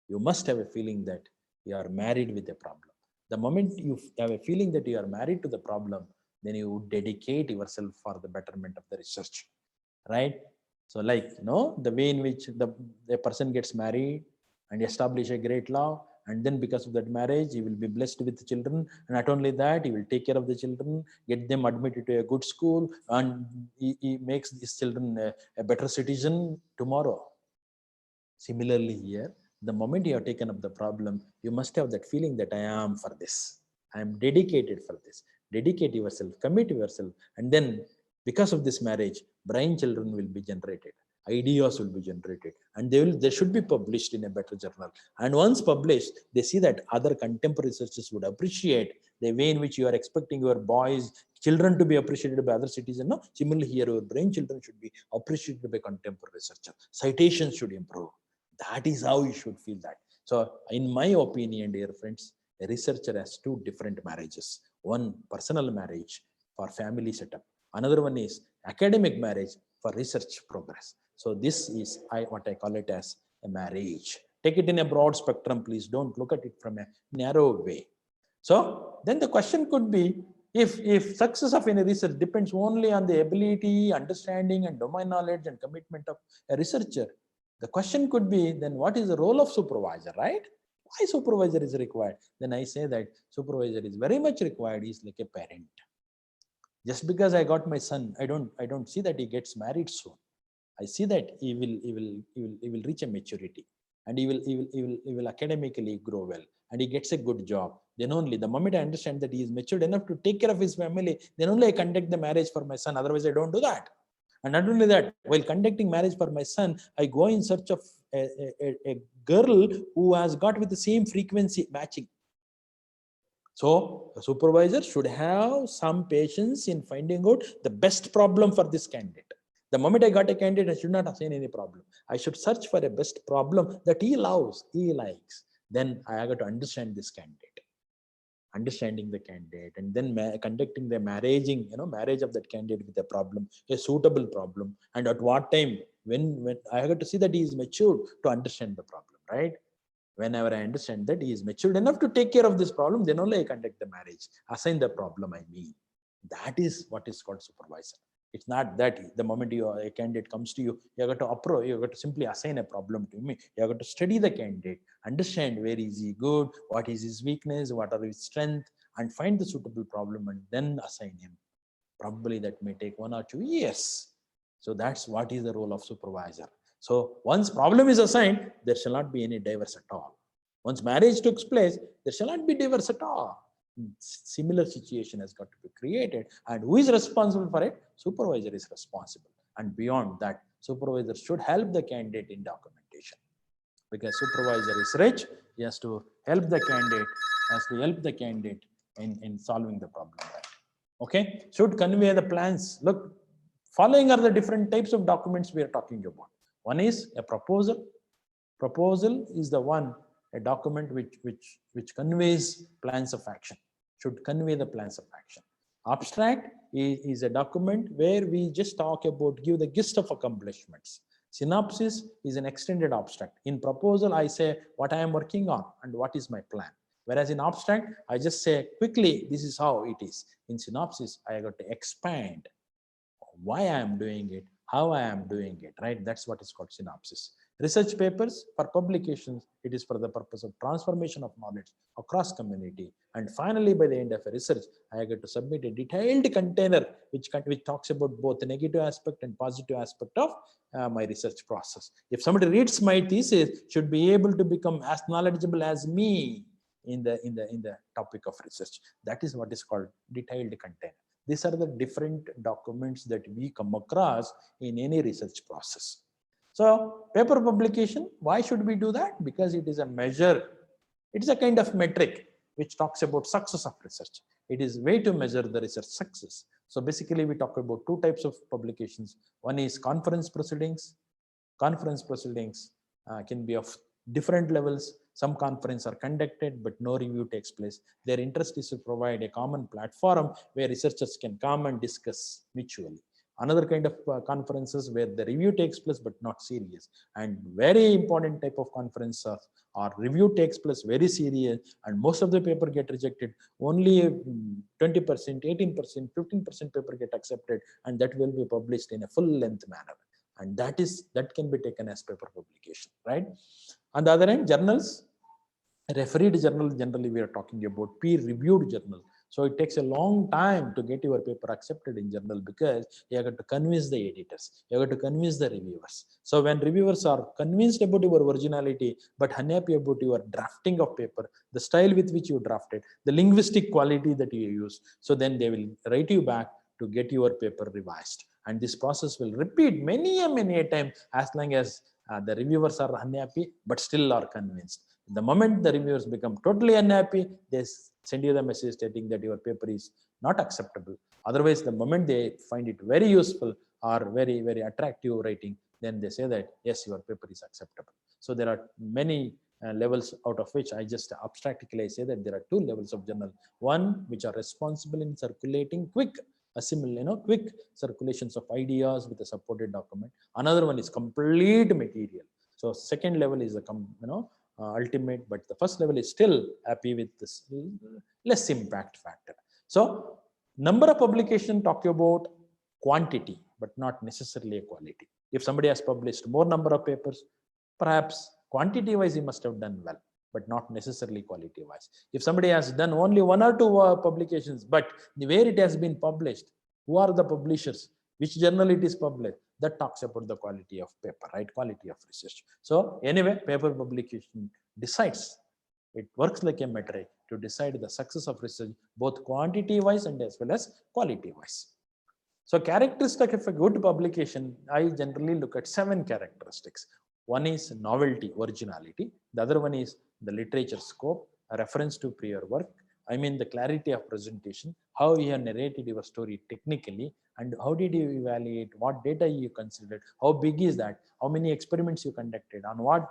you must have a feeling that you are married with a problem. The moment you have a feeling that you are married to the problem, then you dedicate yourself for the betterment of the research, right? So like, the way in which the person gets married and establish a great love, and then because of that marriage, he will be blessed with children. And not only that, he will take care of the children, get them admitted to a good school, and he makes these children a better citizen tomorrow. Similarly here, the moment you have taken up the problem, you must have that feeling that I am for this. I am dedicated for this. Dedicate yourself, commit yourself, and then because of this marriage, brain children will be generated, ideas will be generated, and they should be published in a better journal. And once published, they see that other contemporary researchers would appreciate the way in which you are expecting your boys, children to be appreciated by other citizens. No, similarly here, your brain children should be appreciated by contemporary researchers. Citations should improve. That is how you should feel that. So in my opinion, dear friends, a researcher has two different marriages. One, personal marriage for family setup. Another one is academic marriage for research progress. So this is what I call it as a marriage. Take it in a broad spectrum, please. Don't look at it from a narrow way. So then the question could be, if success of any research depends only on the ability, understanding, and domain knowledge and commitment of a researcher, the question could be, then what is the role of supervisor, right? Why supervisor is required? Then I say that supervisor is very much required. He's like a parent. Just because I got my son, I don't see that he gets married soon. I see that he will reach a maturity, and he will academically grow well, and he gets a good job. Then only the moment I understand that he is matured enough to take care of his family, then only I conduct the marriage for my son. Otherwise, I don't do that. And not only that, while conducting marriage for my son, I go in search of a girl who has got with the same frequency matching. So a supervisor should have some patience in finding out the best problem for this candidate. The moment I got a candidate, I should not assign any problem. I should search for a best problem that he loves, he likes. Then I got to understand this candidate. Understanding the candidate, and then conducting the marriage of that candidate with a problem, a suitable problem, and at what time, when I got to see that he is matured to understand the problem, right? Whenever I understand that he is matured enough to take care of this problem, then only I conduct the marriage, assign the problem. That is what is called supervisor. It's not that the moment a candidate comes to you, you got to approach, you got to simply assign a problem to me. You got to study the candidate, understand where is he good, what is his weakness, what are his strengths, and find the suitable problem and then assign him. Probably that may take 1 or 2 years. So that's what is the role of supervisor. So once problem is assigned, there shall not be any divorce at all. Once marriage took place, there shall not be divorce at all. Similar situation has got to be created, and who is responsible for it? Supervisor is responsible. And beyond that, supervisor should help the candidate in documentation, because supervisor is rich. He has to help the candidate, in solving the problem. Okay, should convey the plans. Look, following are the different types of documents we are talking about. One is a proposal. Proposal is the one, a document which conveys plans of action, should convey the plans of action. Abstract is a document where we just talk about, give the gist of accomplishments. Synopsis is an extended abstract. In proposal, I say what I am working on and what is my plan. Whereas in abstract, I just say quickly, this is how it is. In synopsis, I got to expand why I am doing it, how I am doing it, right? That's what is called synopsis. Research papers for publications, it is for the purpose of transformation of knowledge across community. And finally, by the end of a research, I get to submit a detailed container which talks about both the negative aspect and positive aspect of my research process. If somebody reads my thesis, should be able to become as knowledgeable as me in the topic of research. That is what is called detailed container. These are the different documents that we come across in any research process. So paper publication, why should we do that? Because it is a measure, it is a kind of metric which talks about success of research. It is way to measure the research success. So basically we talk about two types of publications. One is conference proceedings. Conference proceedings can be of different levels. Some conferences are conducted, but no review takes place. Their interest is to provide a common platform where researchers can come and discuss mutually. Another kind of conferences where the review takes place, but not serious. And very important type of conferences or review takes place very serious, and most of the paper get rejected. Only 20%, 18%, 15% paper get accepted, and that will be published in a full length manner. And that can be taken as paper publication, right? On the other hand, journals, refereed journal, generally we are talking about peer reviewed journal. So it takes a long time to get your paper accepted in journal because you have to convince the editors, you have to convince the reviewers. So when reviewers are convinced about your originality, but unhappy about your drafting of paper, the style with which you drafted, the linguistic quality that you use, so then they will write you back to get your paper revised. And this process will repeat many a time as long as the reviewers are unhappy, but still are convinced. The moment the reviewers become totally unhappy, they send you the message stating that your paper is not acceptable. Otherwise, the moment they find it very useful or very attractive writing, then they say that yes, your paper is acceptable. So there are many levels, out of which I just abstractly say that there are two levels of journal. One which are responsible in circulating quick quick circulations of ideas with a supported document. Another one is complete material. So second level is ultimate, but the first level is still happy with this less impact factor. So number of publication talk about quantity, but not necessarily a quality. If somebody has published more number of papers, perhaps quantity wise he must have done well, but not necessarily quality wise. If somebody has done only one or two publications, but where it has been published, who are the publishers, which journal it is published, that talks about the quality of paper, right? Quality of research. So anyway, paper publication decides, it works like a metric to decide the success of research, both quantity wise and as well as quality wise. So characteristic of a good publication, I generally look at 7 characteristics. One is novelty, originality. The other one is the literature scope, a reference to prior work. I mean the clarity of presentation, how you have narrated your story technically, and how did you evaluate, what data you considered, how big is that, how many experiments you conducted, on what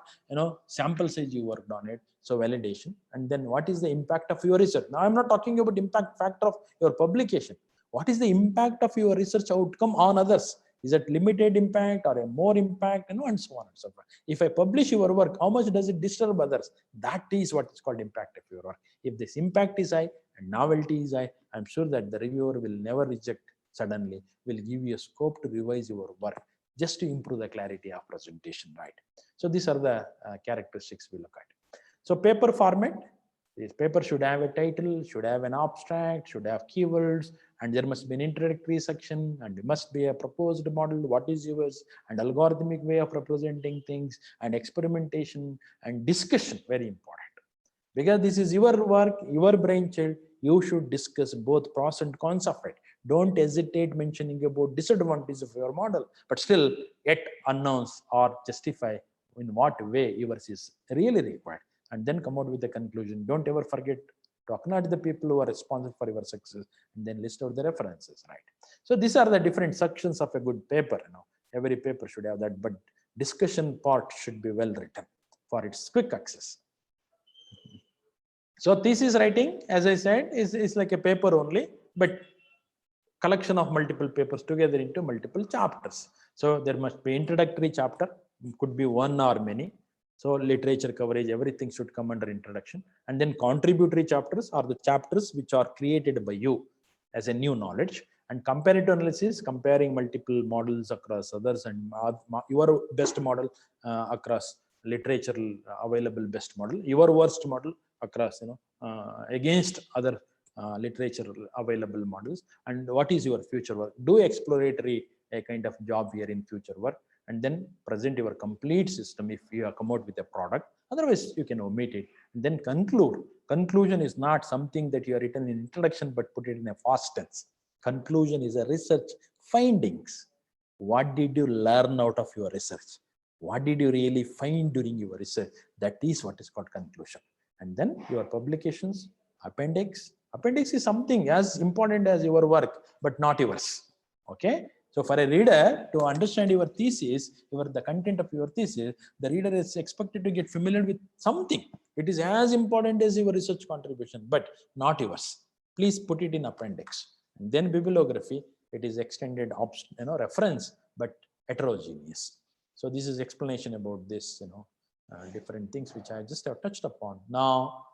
sample size you worked on it. So validation, and then what is the impact of your research. Now I'm not talking about impact factor of your publication. What is the impact of your research outcome on others? Is it limited impact or a more impact, and so on and so forth. If I publish your work, how much does it disturb others? That is what is called impact of your work. If this impact is high and novelty is high, I'm sure that the reviewer will never reject suddenly, will give you a scope to revise your work just to improve the clarity of presentation, right? So these are the characteristics we look at. So paper format, this paper should have a title, should have an abstract, should have keywords, and there must be an introductory section, and there must be a proposed model, what is yours, and algorithmic way of representing things, and experimentation and discussion, very important. Because this is your work, your brainchild, you should discuss both pros and cons of it. Don't hesitate mentioning about disadvantages of your model, but still yet announce or justify in what way yours is really required, and then come out with the conclusion. Don't ever forget to acknowledge the people who are responsible for your success, and then list out the references, right? So these are the different sections of a good paper. Every paper should have that, but discussion part should be well written for its quick access. So thesis writing, as I said, is like a paper only, but collection of multiple papers together into multiple chapters. So there must be introductory chapter, could be one or many. So literature coverage, everything should come under introduction. And then contributory chapters are the chapters which are created by you as a new knowledge. And comparative analysis, comparing multiple models across others and your best model across literature available best model, your worst model across, against other literature available models, and what is your future work. Do exploratory a kind of job here in future work, and then present your complete system if you have come out with a product. Otherwise you can omit it, and then conclude. Conclusion is not something that you have written in introduction but put it in a past tense. Conclusion is a research findings. What did you learn out of your research? What did you really find during your research? That is what is called conclusion. And then your publications, appendix. Appendix is something as important as your work, but not yours. Okay. So for a reader to understand your thesis, the content of your thesis, the reader is expected to get familiar with something. It is as important as your research contribution, but not yours. Please put it in appendix. And then bibliography, it is extended reference, but heterogeneous. So this is explanation about this, different things which I just have touched upon. Now,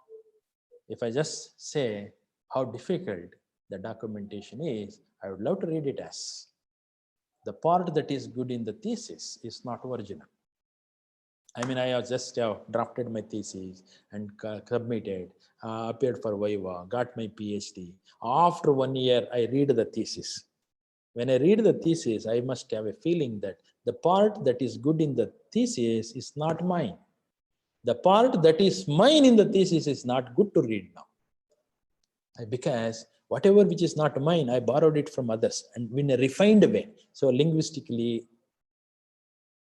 if I just say how difficult the documentation is, I would love to read it as the part that is good in the thesis is not original. I mean, I have just drafted my thesis and submitted, appeared for Viva, got my PhD. After 1 year, I read the thesis. When I read the thesis, I must have a feeling that the part that is good in the thesis is not mine. The part that is mine in the thesis is not good to read now. Because whatever which is not mine, I borrowed it from others and in a refined way. So linguistically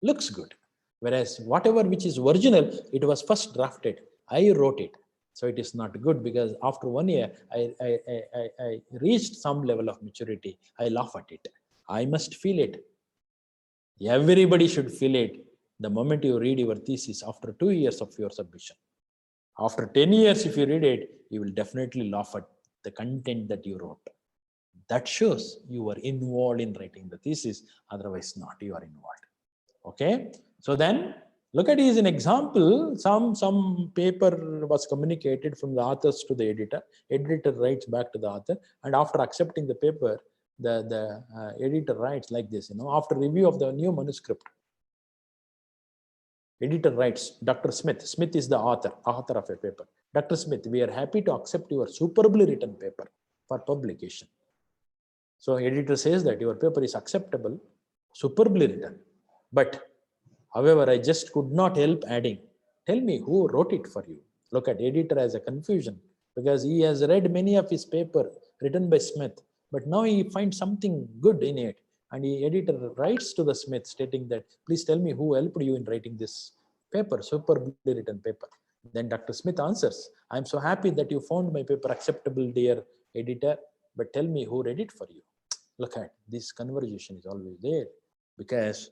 looks good. Whereas whatever which is original, it was first drafted. I wrote it. So it is not good because after 1 year, I reached some level of maturity. I laugh at it. I must feel it. Everybody should feel it the moment you read your thesis after 2 years of your submission. After 10 years, if you read it, you will definitely laugh at the content that you wrote. That shows you were involved in writing the thesis, otherwise not, you are involved. Okay, so then look at it as an example. Some paper was communicated from the authors to the editor. Editor writes back to the author, and after accepting the paper, the editor writes like this, after review of the new manuscript, editor writes, Dr. Smith is the author of a paper. Dr. Smith, we are happy to accept your superbly written paper for publication. So editor says that your paper is acceptable, superbly written. But however, I just could not help adding, tell me who wrote it for you. Look at editor as a confusion because he has read many of his paper written by Smith, but now he finds something good in it. And the editor writes to the Smith stating that, please tell me who helped you in writing this paper, superbly written paper. Then Dr. Smith answers, I'm so happy that you found my paper acceptable, dear editor, but tell me who read it for you. Look at this conversation is always there because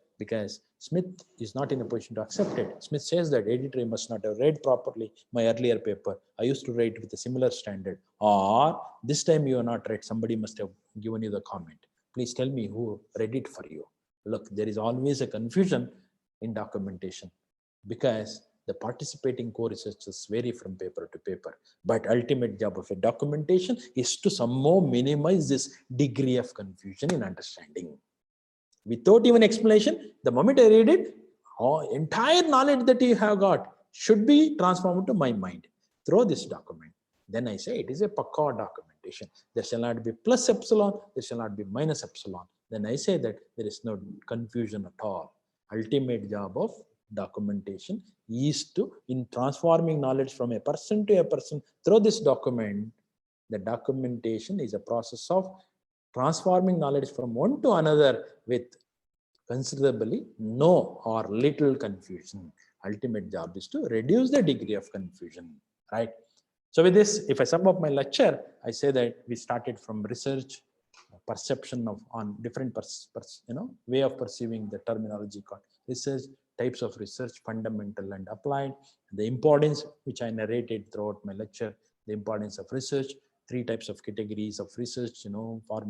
Smith is not in a position to accept it. Smith says that editor must not have read properly my earlier paper. I used to write with a similar standard. Or this time you are not read. Somebody must have given you the comment. Please tell me who read it for you. Look, there is always a confusion in documentation because the participating co-researchers vary from paper to paper. But ultimate job of a documentation is to somehow minimize this degree of confusion in understanding. Without even explanation, the moment I read it, entire knowledge that you have got should be transformed to my mind through this document. Then I say it is a pakka documentation. There shall not be plus epsilon, there shall not be minus epsilon. Then I say that there is no confusion at all. Ultimate job of documentation is to, in transforming knowledge from a person to a person through this document, the documentation is a process of transforming knowledge from one to another with considerably no or little confusion. Ultimate job is to reduce the degree of confusion, right? So with this, if I sum up my lecture, I say that we started from research, perception of on different way of perceiving the terminology called research, types of research, fundamental and applied, the importance which I narrated throughout my lecture, the importance of research, 3 types of categories of research, for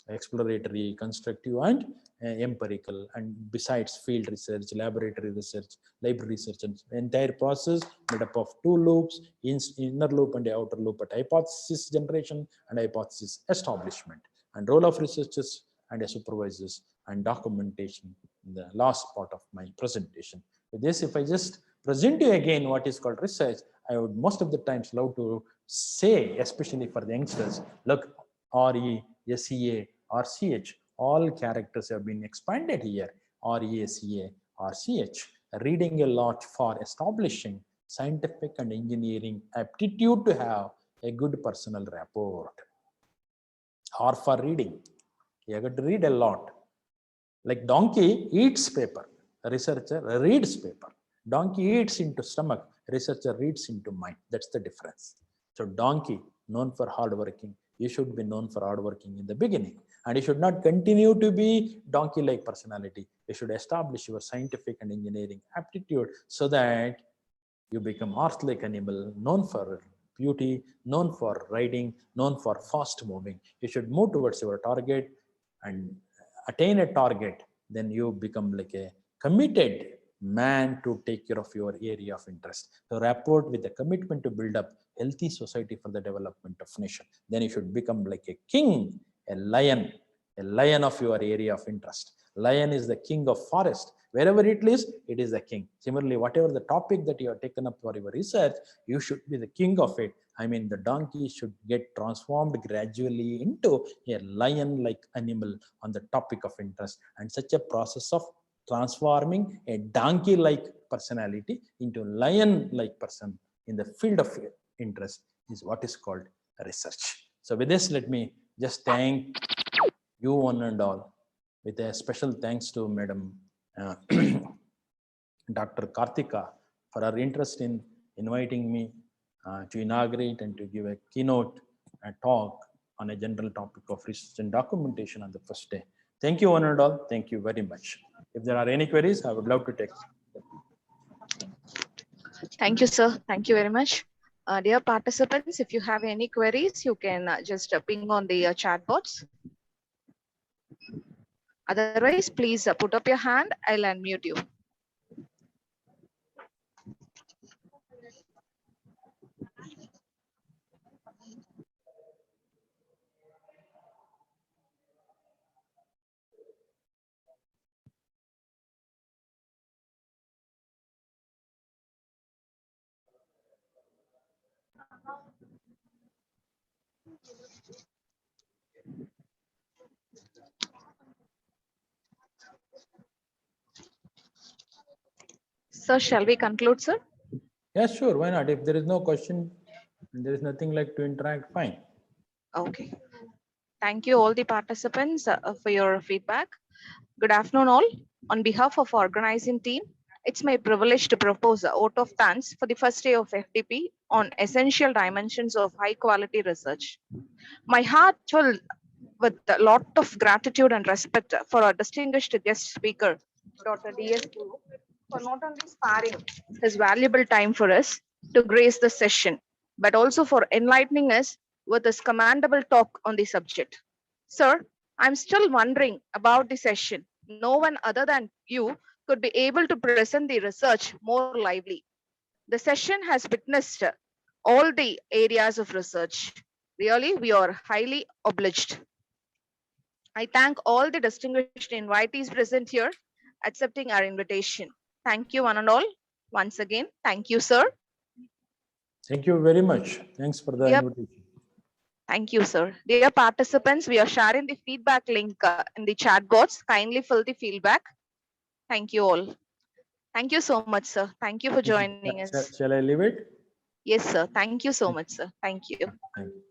exploratory, constructive, and empirical, and besides field research, laboratory research, library research, and entire process made up of 2 loops, inner loop and outer loop at hypothesis generation and hypothesis establishment, and role of researchers and supervisors and documentation in the last part of my presentation. With this, if I just present you again what is called research, I would most of the times love to say, especially for the youngsters, look, RE, SEA, RCH, all characters have been expanded here, RE, SEA, RCH, reading a lot for establishing scientific and engineering aptitude to have a good personal rapport, or for reading. You have to read a lot. Like donkey eats paper, a researcher reads paper. Donkey eats into stomach, researcher reads into mind. That's the difference. So donkey, known for hardworking, you should be known for hardworking in the beginning. And you should not continue to be donkey-like personality. You should establish your scientific and engineering aptitude so that you become horse-like animal, known for beauty, known for riding, known for fast moving. You should move towards your target and attain a target. Then you become like a committed man to take care of your area of interest. So rapport with a commitment to build up healthy society for the development of nation. Then you should become like a king, a lion, a lion of your area of interest. Lion is the king of forest. Wherever it lives, it is the king. Similarly, whatever the topic that you have taken up for your research, you should be the king of it. I mean, the donkey should get transformed gradually into a lion-like animal on the topic of interest. And such a process of transforming a donkey-like personality into a lion-like person in the field of interest is what is called research. So with this, let me just thank you one and all, with a special thanks to Madam Dr. Karthika for her interest in inviting me to inaugurate and to give a keynote talk on a general topic of research and documentation on the first day. Thank you one and all. Thank you very much. If there are any queries, I would love to take. Thank you, sir. Thank you very much. Dear participants, if you have any queries, you can just ping on the chat box. Otherwise, please put up your hand. I'll unmute you. Sir, shall we conclude, sir? Yes, sure. Why not? If there is no question and there is nothing like to interact, fine. Okay. Thank you all the participants for your feedback. Good afternoon all. On behalf of organizing team, it's my privilege to propose a vote of thanks for the first day of FDP on essential dimensions of high quality research. My heart filled with a lot of gratitude and respect for our distinguished guest speaker, Dr. D.S. Guru, for not only sparing his valuable time for us to grace the session, but also for enlightening us with his commendable talk on the subject. Sir, I'm still wondering about the session. No one other than you could be able to present the research more lively. The session has witnessed all the areas of research. Really, we are highly obliged. I thank all the distinguished invitees present here, accepting our invitation. Thank you, one and all. Once again, thank you, sir. Thank you very much. Thanks for the invitation. Thank you, sir. Dear participants, we are sharing the feedback link in the chat box. Kindly fill the feedback. Thank you all. Thank you so much, sir. Thank you for joining us. Shall I leave it? Yes, sir. Thank you so much, sir. Thank you. Thank you.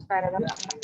Paragraph.